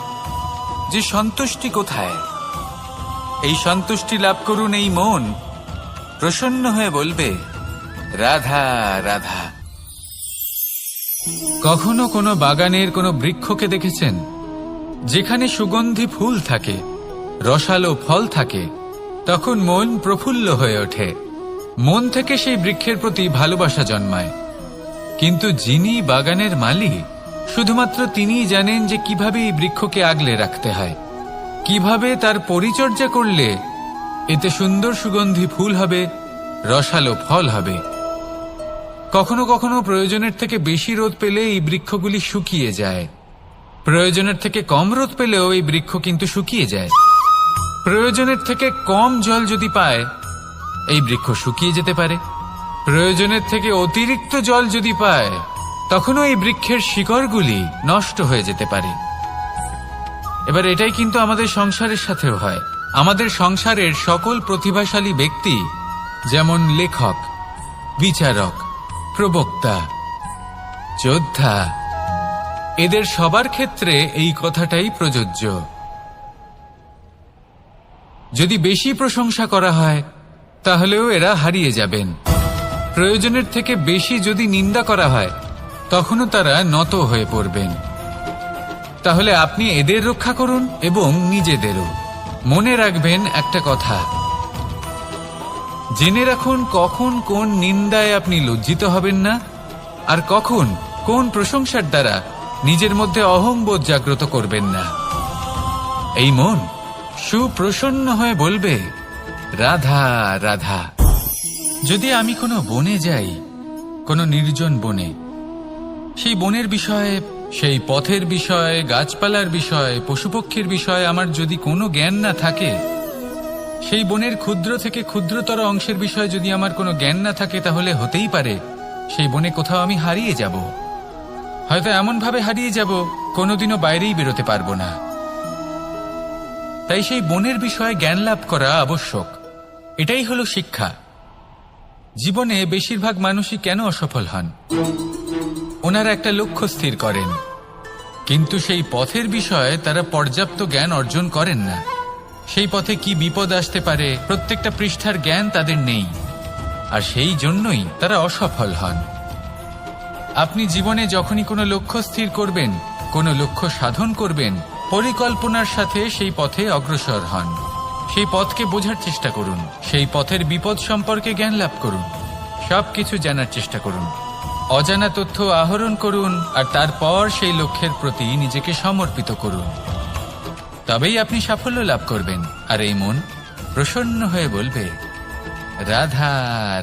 যে সন্তুষ্টি কোথায়। এই সন্তুষ্টি লাভ করুন। এই মন প্রসন্ন হয়ে বলবে, রাধা রাধা। কখনো কোনো বাগানের কোনো বৃক্ষকে দেখেছেন যেখানে সুগন্ধি ফুল থাকে, রসালো ফল থাকে? তখন মন প্রফুল্ল হয়ে ওঠে। মন থেকে সেই বৃক্ষের প্রতি ভালোবাসা জন্মায়। কিন্তু যিনি বাগানের মালিক, শুধুমাত্র তিনিই জানেন যে কিভাবে এই বৃক্ষকে আগলে রাখতে হয়, কিভাবে তার পরিচর্যা করলে এতে সুন্দর সুগন্ধি ফুল হবে, রসালো ফল হবে। কখনো কখনো প্রয়োজনের থেকে বেশি রোদ পেলে এই বৃক্ষগুলি শুকিয়ে যায়, প্রয়োজনের থেকে কম রোদ পেলেও এই বৃক্ষ কিন্তু শুকিয়ে যায়। প্রয়োজনের থেকে কম জল যদি পায়, এই বৃক্ষ শুকিয়ে যেতে পারে। প্রয়োজনের থেকে অতিরিক্ত জল যদি পায়, তখনও এই বৃক্ষের শিকড়গুলি নষ্ট হয়ে যেতে পারে। এবার এটাই কিন্তু আমাদের সংসারের সাথেও হয়। আমাদের সংসারের সকল প্রতিভাশালী ব্যক্তি, যেমন লেখক, বিচারক, প্রবক্তা, যোদ্ধা, এদের সবার ক্ষেত্রে এই কথাটাই প্রযোজ্য। যদি বেশি প্রশংসা করা হয়, তাহলেও এরা হারিয়ে যাবেন। প্রয়োজনের থেকে বেশি যদি নিন্দা করা হয়, তখনও তারা নত হয়ে পড়বেন। তাহলে আপনি এদের রক্ষা করুন এবং নিজেদেরও। মনে রাখবেন একটা কথা, জেনে রাখুন কখন কোন নিন্দায় আপনি লজ্জিত হবেন না, আর কখন কোন প্রশংসার দ্বারা নিজের মধ্যে অহংবোধ জাগ্রত করবেন না। এই মন সুপ্রসন্ন হয়ে বলবে, রাধা রাধা। যদি আমি কোনো বনে যাই, কোনো নির্জন বনে, সেই বনের বিষয়ে, সেই পথের বিষয়ে, গাছপালার বিষয়ে, পশুপক্ষীর বিষয়ে আমার যদি কোনো জ্ঞান না থাকে, সেই বনের ক্ষুদ্র থেকে ক্ষুদ্রতর অংশের বিষয়ে যদি আমার কোনো জ্ঞান না থাকে, তাহলে হতেই পারে সেই বনে কোথাও আমি হারিয়ে যাব। হয়তো এমনভাবে হারিয়ে যাব, কোনোদিনও বাইরেই বেরোতে পারবো না। তাই সেই বনের বিষয়ে জ্ঞান লাভ করা আবশ্যক। এটাই হলো শিক্ষা। জীবনে বেশিরভাগ মানুষই কেন অসফল হন? ওনারা একটা লক্ষ্য স্থির করেন, কিন্তু সেই পথের বিষয়ে তারা পর্যাপ্ত জ্ঞান অর্জন করেন না। সেই পথে কি বিপদ আসতে পারে প্রত্যেকটা পৃষ্ঠার জ্ঞান তাদের নেই, আর সেই জন্যই তারা অসফল হন। আপনি জীবনে যখনই কোনো লক্ষ্য স্থির করবেন, কোনো লক্ষ্য সাধন করবেন, পরিকল্পনার সাথে সেই পথে অগ্রসর হন। সেই পথকে বোঝার চেষ্টা করুন, সেই পথের বিপদ সম্পর্কে জ্ঞান লাভ করুন, সবকিছু জানার চেষ্টা করুন, অজানা তথ্য আহরণ করুন, আর তারপর সেই লক্ষ্যের প্রতি নিজেকে সমর্পিত করুন। তবেই আপনি সাফল্য লাভ করবেন। আর এই মন প্রসন্ন হয়ে বলবে, রাধা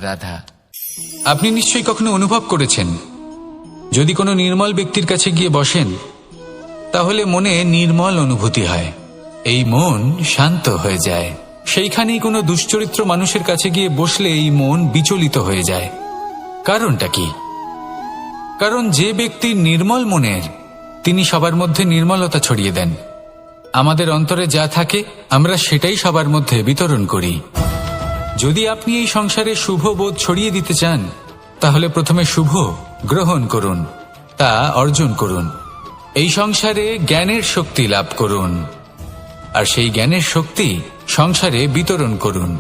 রাধা। আপনি নিশ্চয়ই কখনো অনুভব করেছেন, যদি কোনো নির্মল ব্যক্তির কাছে গিয়ে বসেন, তাহলে মনে নির্মল অনুভূতি হয়, এই মন শান্ত হয়ে যায়। সেইখানেই কোনো দুশ্চরিত্র মানুষের কাছে গিয়ে বসলে এই মন বিচলিত হয়ে যায়। কারণটা কি? কারণ যে ব্যক্তি নির্মল মনের, তিনি সবার মধ্যে নির্মলতা ছড়িয়ে দেন। আমাদের অন্তরে যা থাকে আমরা সেটাই সবার মধ্যে বিতরণ করি। যদি আপনি এই সংসারে শুভ বোধ ছড়িয়ে দিতে চান, তাহলে প্রথমে শুভ গ্রহণ করুন, তা অর্জন করুন। এই সংসারে জ্ঞানের শক্তি লাভ করুন, আর সেই জ্ঞানের শক্তি সংসারে বিতরণ করুন।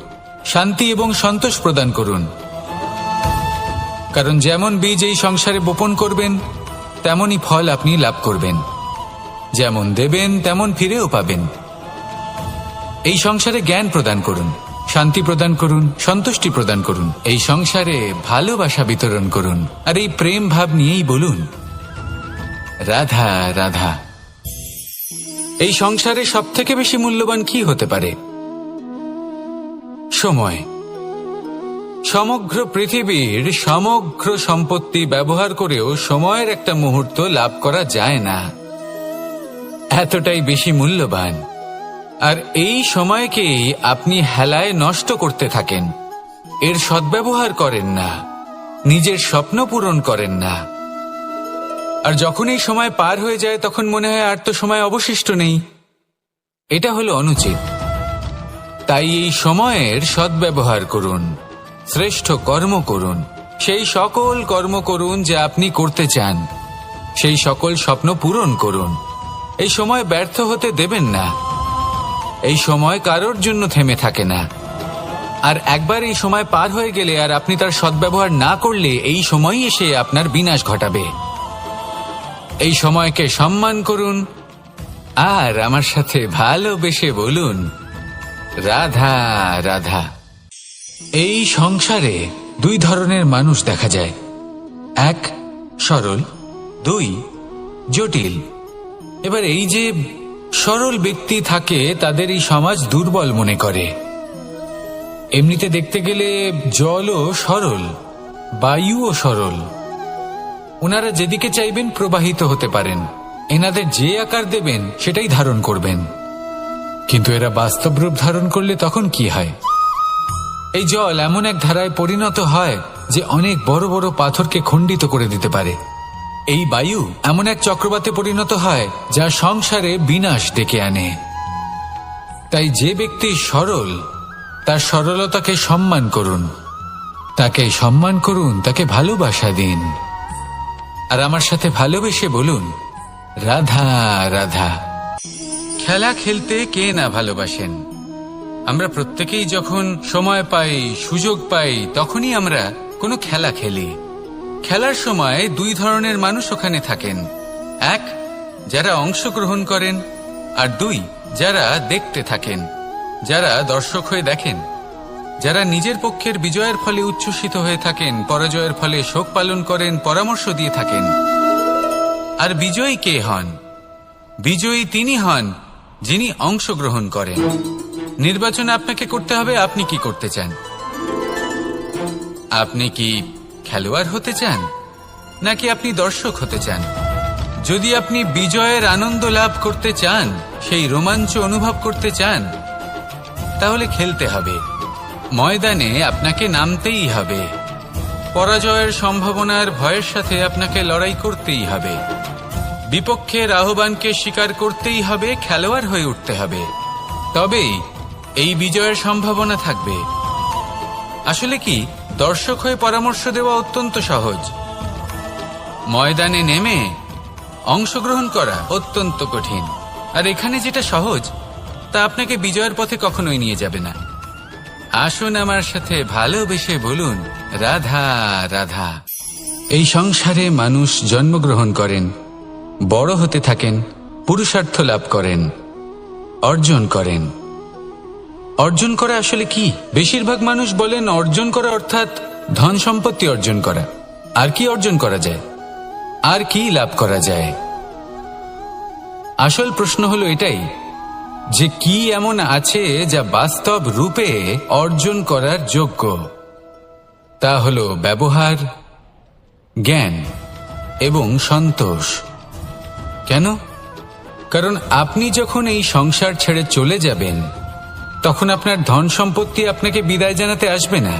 শান্তি এবং সন্তোষ প্রদান করুন। কারণ যেমন বীজ এই সংসারে বপন করবেন, তেমনই ফল আপনি লাভ করবেন। যেমন দেবেন তেমন ফিরেও পাবেন। এই সংসারে জ্ঞান প্রদান করুন, শান্তি প্রদান করুন, সন্তুষ্টি প্রদান করুন। এই সংসারে ভালোবাসা বিতরণ করুন, আর এই প্রেম ভাব নিয়েই বলুন, রাধা রাধা। এই সংসারে সবথেকে বেশি মূল্যবান কি হতে পারে? সময়। সমগ্র পৃথিবীর সমগ্র সম্পত্তি ব্যবহার করেও সময়ের একটা মুহূর্ত লাভ করা যায় না, এতটাই বেশি মূল্যবান। আর এই সময়কেই আপনি হেলায় নষ্ট করতে থাকেন, এর সদ্ব্যবহার করেন না, নিজের স্বপ্ন পূরণ করেন না। আর যখন এই সময় পার হয়ে যায়, তখন মনে হয় আর তো সময় অবশিষ্ট নেই। এটা হলো অনুচিত। তাই এই সময়ের সদ্ব্যবহার করুন, শ্রেষ্ঠ কর্ম করুন, সেই সকল কর্ম করুন যা আপনি করতে চান, সেই সকল স্বপ্ন পূরণ করুন। এই সময় ব্যর্থ হতে দেবেন না। এই সময় কারোর জন্য থেমে থাকে না। আর একবার এই সময় পার হয়ে গেলে আর আপনি তার সদ্ব্যবহার না করলে, এই সময়ই এসে আপনার বিনাশ ঘটাবে। এই সময়কে সম্মান করুন, আর আমার সাথে ভালোবেসে বলুন, রাধা রাধা। এই সংসারে দুই ধরনের মানুষ দেখা যায়, এক সরল, দুই জটিল। এবার এই যে সরল ব্যক্তি থাকে তাদের এই সমাজ দুর্বল মনে করে। এমনিতে দেখতে গেলে জলও সরল, বায়ুও সরল। ওনারা যেদিকে চাইবেন প্রবাহিত হতে পারেন, এনাদের যে আকার দেবেন সেটাই ধারণ করবেন। কিন্তু এরা বাস্তব রূপ ধারণ করলে তখন কি হয়? এই জল এমন এক ধারায় পরিণত হয় যে অনেক বড় বড় পাথরকে খণ্ডিত করে দিতে পারে। এই বায়ু এমন এক চক্রবাতে পরিণত হয় যা সংসারে বিনাশ ডেকে আনে। তাই যে ব্যক্তি সরল তার সরলতাকে সম্মান করুন, তাকে সম্মান করুন, তাকে ভালোবাসা দিন। আর আমার সাথে ভালোবেসে বলুন, রাধা রাধা। খেলা খেলতে কে না ভালোবাসেন? আমরা প্রত্যেকেই যখন সময় পাই, সুযোগ পাই, তখনই আমরা কোনো খেলা খেলি। খেলার সময় দুই ধরনের মানুষ ওখানে থাকেন, এক যারা অংশগ্রহণ করেন, আর দুই যারা দেখতে থাকেন, যারা দর্শক হয়ে দেখেন, যারা নিজের পক্ষের বিজয়ের ফলে উচ্ছ্বসিত হয়ে থাকেন, পরাজয়ের ফলে শোক পালন করেন, পরামর্শ দিয়ে থাকেন। আর বিজয়ী কে হন? বিজয়ী তিনি হন যিনি অংশগ্রহণ করেন। নির্বাচন আপনাকে করতে হবে, আপনি কি করতে চান? আপনি কি খেলোয়াড় হতে চান, নাকি আপনি দর্শক হতে চান? যদি আপনি বিজয়ের আনন্দ লাভ করতে চান, সেই রোমাঞ্চ অনুভব করতে চান, তাহলে খেলতে হবে। ময়দানে আপনাকে নামতেই হবে। পরাজয়ের সম্ভাবনার ভয়ের সাথে আপনাকে লড়াই করতেই হবে। বিপক্ষের আহ্বানকে স্বীকার করতেই হবে, খেলোয়াড় হয়ে উঠতে হবে। তবেই এই বিজয়ের সম্ভাবনা থাকবে। আসলে কি, দর্শক হয়ে পরামর্শ দেওয়া অত্যন্ত সহজ। ময়দানে নেমে অংশগ্রহণ করা অত্যন্ত কঠিন। আর এখানে যেটা সহজ তা আপনাকে বিজয়ের পথে কখনোই নিয়ে যাবে না। আসুন আমার সাথে ভালোবেসে বলুন, রাধা রাধা। এই সংসারে মানুষ জন্মগ্রহণ করেন, বড় হতে থাকেন, পুরুষার্থ লাভ করেন, অর্জন করেন। অর্জন করা আসলে কি? বেশিরভাগ মানুষ বলেন অর্জন করা অর্থাৎ ধন সম্পত্তি অর্জন করা। আর কি অর্জন করা যায়? আর কি লাভ করা যায়? আসল প্রশ্ন হলো এটাই যে কি এমন আছে যা বাস্তব রূপে অর্জন করার যোগ্য। তা হলো ব্যবহার, জ্ঞান এবং সন্তোষ। কেন? কারণ আপনি যখন এই সংসার ছেড়ে চলে যাবেন, তখন আপনার ধন সম্পত্তি আপনাকে বিদায় জানাতে আসবে না।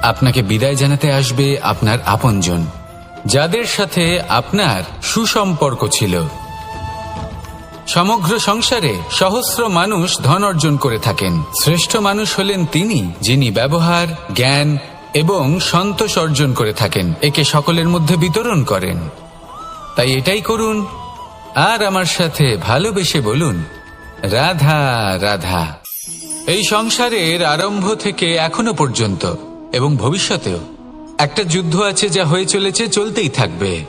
আপনাকে বিদায় জানাতে আসবে আপনার আপনজন, যাদের সাথে আপনার সুসম্পর্ক ছিল। সমগ্র সংসারে সহস্র মানুষ ধন অর্জন করে থাকেন। শ্রেষ্ঠ মানুষ হলেন তিনি যিনি ব্যবহার, জ্ঞান এবং সন্তোষ অর্জন করে থাকেন, একে সকলের মধ্যে বিতরণ করেন। তাই এটাই করুন, আর আমার সাথে ভালোবেসে বলুন, রাধা রাধা। এই সংসারের আরম্ভ থেকে এখনো পর্যন্ত এবং ভবিষ্যতেও একটা যুদ্ধ আছে যা হয়ে চলেছে, চলতেই থাকবে।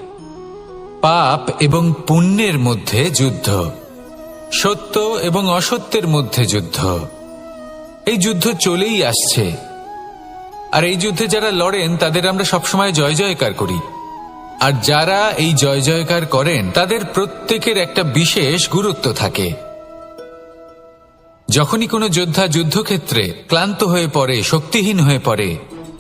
পাপ এবং পুণ্যের মধ্যে যুদ্ধ, সত্য এবং অসত্যের মধ্যে যুদ্ধ। এই যুদ্ধ চলেই আসছে। আর এই যুদ্ধে যারা লড়েন তাদের আমরা সবসময় জয় জয়কার করি। আর যারা এই জয় জয়কার করেন তাদের প্রত্যেকের একটা বিশেষ গুরুত্ব থাকে। যখনই কোনো যোদ্ধা যুদ্ধক্ষেত্রে ক্লান্ত হয়ে পড়ে, শক্তিহীন হয়ে পড়ে,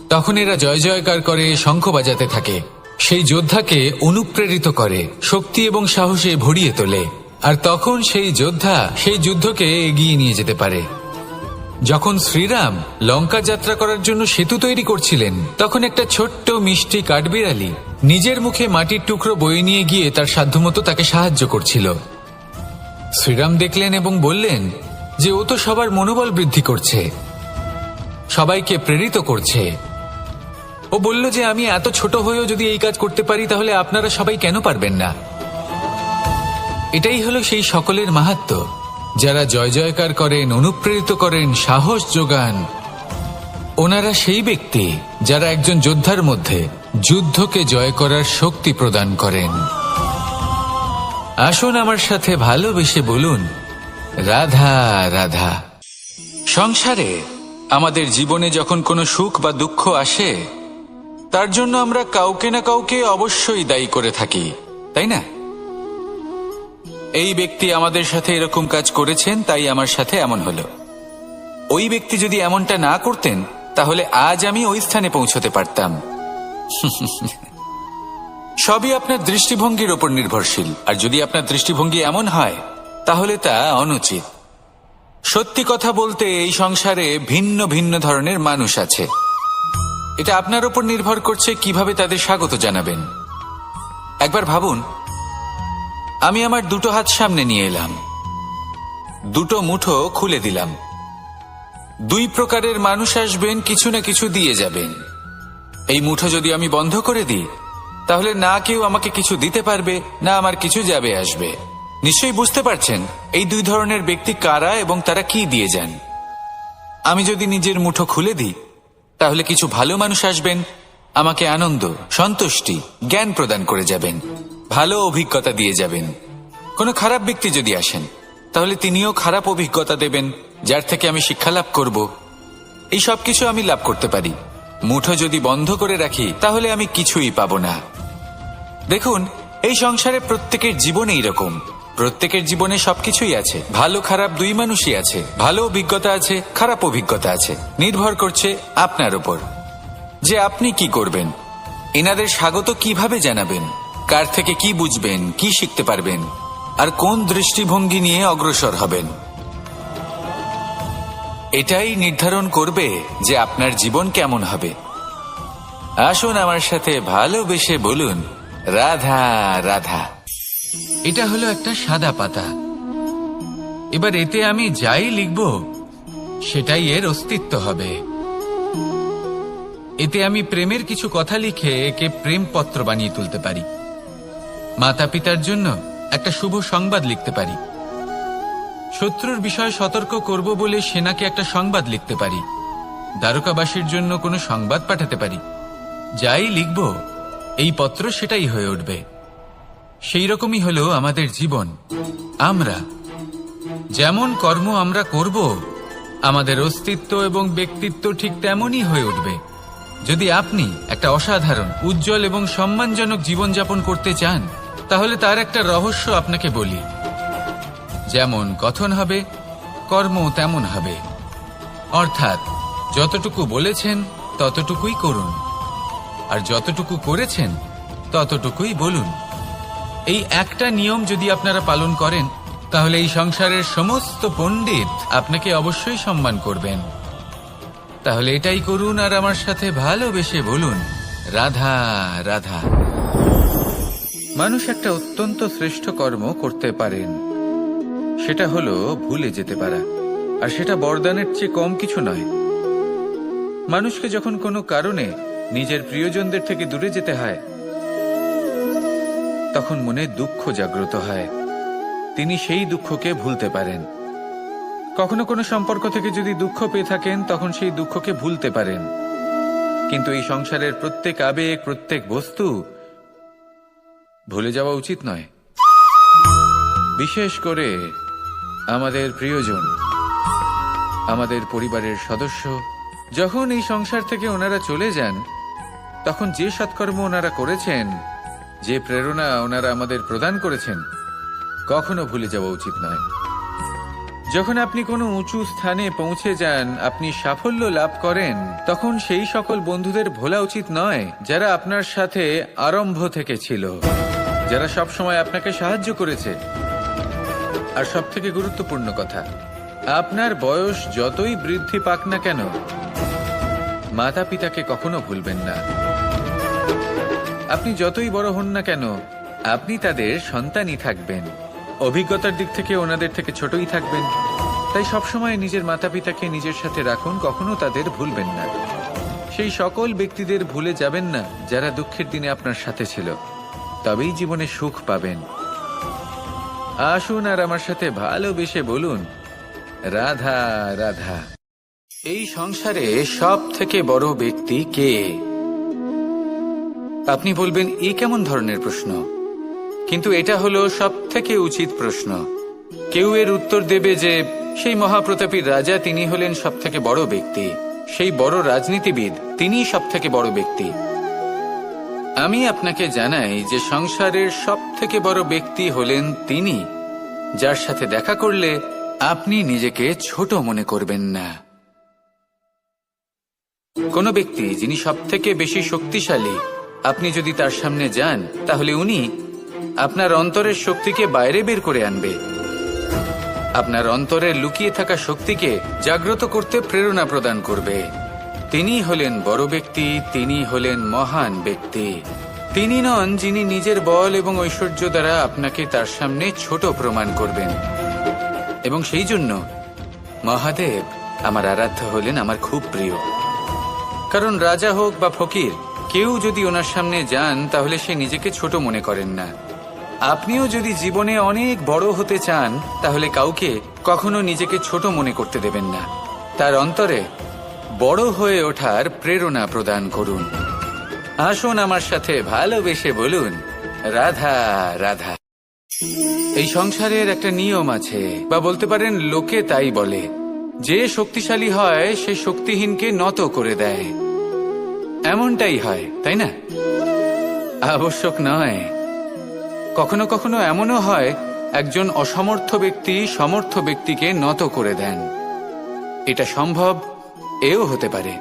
তখন এরা জয় জয়কার করে, শঙ্খ বাজাতে থাকে। সেই যোদ্ধাকে অনুপ্রেরিত করে, শক্তি এবং সাহসে ভরিয়ে তোলে। আর তখন সেই যোদ্ধা সেই যুদ্ধকে এগিয়ে নিয়ে যেতে পারে। যখন শ্রীরাম লঙ্কা যাত্রা করার জন্য সেতু তৈরি করছিলেন, তখন একটা ছোট্ট মিষ্টি কাঠবিড়ালি নিজের মুখে মাটির টুকরো বয়ে নিয়ে গিয়ে তার সাধ্যমতো তাকে সাহায্য করছিল। শ্রীরাম দেখলেন এবং বললেন যে ও তো সবার মনোবল বৃদ্ধি করছে, সবাইকে প্রেরিত করছে। ও বলল যে আমি এত ছোট হয়েও যদি এই কাজ করতে পারি, তাহলে আপনারা সবাই কেন পারবেন না? এটাই হলো সেই সকলের মাহাত্ম্য, যারা জয় জয়কার করেন, অনুপ্রেরিত করেন, সাহস যোগান। ওনারা সেই ব্যক্তি যারা একজন যোদ্ধার মধ্যে যুদ্ধকে জয় করার শক্তি প্রদান করেন। আসুন আমার সাথে ভালোবেসে বলুন, রাধা রাধা। সংসারে আমাদের জীবনে যখন কোনো সুখ বা দুঃখ আসে, তার জন্য আমরা কাউকে না কাউকে অবশ্যই দায়ী করে থাকি, তাই না? এই ব্যক্তি আমাদের সাথে এরকম কাজ করেছেন, তাই আমার সাথে এমন হলো। ওই ব্যক্তি যদি এমনটা না করতেন, তাহলে আজ আমি ওই স্থানে পৌঁছতে পারতাম। সবই আপনার দৃষ্টিভঙ্গির ওপর নির্ভরশীল, আর যদি আপনার দৃষ্টিভঙ্গি এমন হয়, তাহলে তা অনুচিত। সত্যি কথা বলতে, এই সংসারে ভিন্ন ভিন্ন ধরনের মানুষ আছে। এটা আপনার ওপর নির্ভর করছে কিভাবে তাদের স্বাগত জানাবেন। একবার ভাবুন, আমি আমার দুটো হাত সামনে নিয়ে এলাম, দুটো মুঠো খুলে দিলাম। দুই প্রকারের মানুষ আসবেন, কিছু না কিছু দিয়ে যাবেন। এই মুঠো যদি আমি বন্ধ করে দিই, তাহলে না কেউ আমাকে কিছু দিতে পারবে, না আমার কিছু যাবে আসবে। নিশ্চয়ই বুঝতে পারছেন এই দুই ধরনের ব্যক্তি কারা এবং তারা কি দিয়ে যান। আমি যদি নিজের মুঠো খুলে দিই, তাহলে কিছু ভালো মানুষ আসবেন, আমাকে আনন্দ, সন্তুষ্টি, জ্ঞান প্রদান করে যাবেন, ভালো অভিজ্ঞতা দিয়ে যাবেন। কোনো খারাপ ব্যক্তি যদি আসেন, তাহলে তিনিও খারাপ অভিজ্ঞতা দেবেন, যার থেকে আমি শিক্ষা লাভ করব। এই সব কিছু আমি লাভ করতে পারি। মুঠো যদি বন্ধ করে রাখি, তাহলে আমি কিছুই পাবো না। দেখুন, এই সংসারে প্রত্যেকের জীবনে এইরকম। প্রত্যেকের জীবনে সবকিছুই আছে, ভালো খারাপ দুই মানুষই আছে। ভালো অভিজ্ঞতা আছে, খারাপ অভিজ্ঞতা আছে। নির্ভর করছে আপনার উপর যে আপনি কি করবেন, এনাদের স্বাগত কিভাবে জানাবেন, কার থেকে কি বুঝবেন, কি শিখতে পারবেন, আর কোন দৃষ্টিভঙ্গি নিয়ে অগ্রসর হবেন। এটাই নির্ধারণ করবে যে আপনার জীবন কেমন হবে। আসুন আমার সাথে ভালোবেসে বলুন, রাধা রাধা। এটা হলো একটা সাদা পাতা। এবার এতে আমি যাই লিখব, সেটাই এর অস্তিত্ব হবে। এতে আমি প্রেমের কিছু কথা লিখে একে প্রেমপত্র বানিয়ে তুলতে পারি। মাতা পিতার জন্য একটা শুভ সংবাদ লিখতে পারি। শত্রুর বিষয়ে সতর্ক করব বলে সেনাকে একটা সংবাদ লিখতে পারি। দ্বারকাবাসীর জন্য কোনো সংবাদ পাঠাতে পারি। যাই লিখব, এই পত্র সেটাই হয়ে উঠবে। সেই রকমই হলো আমাদের জীবন। আমরা যেমন কর্ম আমরা করব, আমাদের অস্তিত্ব এবং ব্যক্তিত্ব ঠিক তেমনই হয়ে উঠবে। যদি আপনি একটা অসাধারণ, উজ্জ্বল এবং সম্মানজনক জীবনযাপন করতে চান, তাহলে তার একটা রহস্য আপনাকে বলি। যেমন কথন হবে, কর্ম তেমন হবে। অর্থাৎ যতটুকু বলেছেন ততটুকুই করুন, আর যতটুকু করেছেন ততটুকুই বলুন। এই একটা নিয়ম যদি আপনারা পালন করেন, তাহলে এই সংসারের সমস্ত পণ্ডিত আপনাকে অবশ্যই সম্মান করবেন। তাহলে এটাই করুন, আর আমার সাথে ভালোবেসে বলুন, রাধা রাধা। মানুষ একটা অত্যন্ত শ্রেষ্ঠ কর্ম করতে পারেন, সেটা হলো ভুলে যেতে পারা। আর সেটা বরদানের চেয়ে কম কিছু নয়। মানুষকে যখন কোনো কারণে নিজের প্রিয়জনদের থেকে দূরে যেতে হয়, তখন মনে দুঃখ জাগ্রত হয়। তিনি সেই দুঃখকে ভুলতে পারেন। কখনো কোনো সম্পর্ক থেকে যদি দুঃখ পেয়ে থাকেন, তখন সেই দুঃখকে ভুলতে পারেন। কিন্তু এই সংসারের প্রত্যেক আবেগ, প্রত্যেক বস্তু ভুলে যাওয়া উচিত নয়। বিশেষ করে আমাদের প্রিয়জন, আমাদের পরিবারের সদস্য। যখন এই সংসার থেকে ওনারা চলে যান, তখন যে সৎকর্ম ওনারা করেছেন, যে প্রেরণা ওনারা আমাদের প্রদান করেছেন, কখনো ভুলে যাওয়া উচিত নয়। যখন আপনি কোনো উঁচু স্থানে পৌঁছে যান, আপনি সাফল্য লাভ করেন, তখন সেই সকল বন্ধুদের ভোলা উচিত নয় যারা আপনার সাথে আরম্ভ থেকে ছিল, যারা সব সময় আপনাকে সাহায্য করেছে। আর সব থেকে গুরুত্বপূর্ণ কথা, আপনার বয়স যতই বৃদ্ধি পাক না কেন, মাতা পিতাকে কখনো ভুলবেন না। আপনি যতই বড় হন না কেন, আপনি তাদের সন্তানই থাকবেন। অভিজ্ঞতার দিক থেকে ওনাদের থেকে ছোটই থাকবেন। তাই সবসময় নিজের মাতা পিতাকে নিজের সাথে রাখুন, কখনো তাদের ভুলবেন না। সেই সকল ব্যক্তিদের ভুলে যাবেন না যারা দুঃখের দিনে আপনার সাথে ছিল, তবেই জীবনে সুখ পাবেন। আসুন আর আমার সাথে ভালোবেসে বলুন, রাধা রাধা। এই সংসারে সব থেকে বড় ব্যক্তি কে? আপনি বলবেন, এ কেমন ধরনের প্রশ্ন? কিন্তু এটা হলো সব থেকে উচিত প্রশ্ন। কেউ এর উত্তর দেবে যে সেই মহাপ্রতাপী রাজা তিনি হলেন সব থেকে বড় ব্যক্তি, সেই বড় রাজনীতিবিদ তিনিই সব থেকে বড় ব্যক্তি। আমি আপনাকে জানাই যে সংসারের সব থেকে বড় ব্যক্তি হলেন তিনি, যার সাথে দেখা করলে আপনি নিজেকে ছোট মনে করবেন না। কোনো ব্যক্তি যিনি সব থেকে বেশি শক্তিশালী, আপনি যদি তার সামনে যান তাহলে উনি আপনার অন্তরের শক্তিকে বাইরে বের করে আনবে, আপনার অন্তরে লুকিয়ে থাকা শক্তিকে জাগ্রত করতে প্রেরণা প্রদান করবে। তিনি হলেন বড় ব্যক্তি, তিনি হলেন মহান ব্যক্তি। তিনি নন যিনি নিজের বল এবং ঐশ্বর্য দ্বারা আপনাকে তার সামনে ছোট প্রমাণ করবেন। এবং সেই জন্য মহাদেব আমার আরাধ্য হলেন আমার খুব প্রিয়। কারণ রাজা হোক বা ফকির, কেউ যদি ওনার সামনে যান তাহলে সে নিজেকে ছোট মনে করেন না। আপনিও যদি জীবনে অনেক বড় হতে চান তাহলে কাউকে কখনো নিজেকে ছোট মনে করতে দেবেন না। তার অন্তরে বড় হয়ে ওঠার প্রেরণা প্রদান করুন। আসুন আমার সাথে ভালোবেসে বলুন, রাধা রাধা। এই সংসারের একটা নিয়ম আছে, বা বলতে পারেন লোকে তাই বলে, যে শক্তিশালী হয় সে শক্তিহীনকে নত করে দেয়। এমনটাই হয়, তাই না? আবশ্যক নয়, কখনো কখনো এমনও হয় একজন অসমর্থ ব্যক্তি সমর্থ ব্যক্তিকে নত করে দেন। এটা সম্ভব, এও হতে পারে।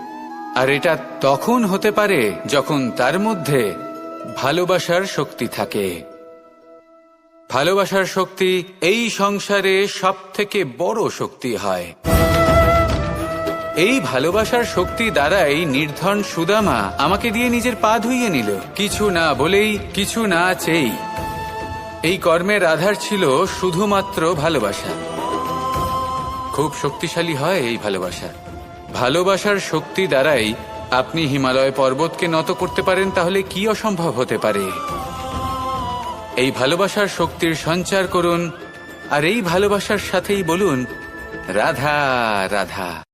আর এটা তখন হতে পারে যখন তার মধ্যে ভালোবাসার শক্তি থাকে। ভালোবাসার শক্তি এই সংসারে সব থেকে বড় শক্তি হয়। এই ভালোবাসার শক্তি দ্বারাই নির্ধন সুদামা আমাকে দিয়ে নিজের পা ধুইয়ে নিল, কিছু না বলেই, কিছু না চেয়েই। এই কর্মের আধার ছিল শুধুমাত্র ভালোবাসা। খুব শক্তিশালী হয় এই ভালোবাসা। ভালোবাসার শক্তি দ্বারাই আপনি হিমালয় পর্বতকে নত করতে পারেন, তাহলে কি অসম্ভব হতে পারে? এই ভালোবাসার শক্তির সঞ্চার করুন, আর এই ভালোবাসার সাথেই বলুন, রাধা রাধা।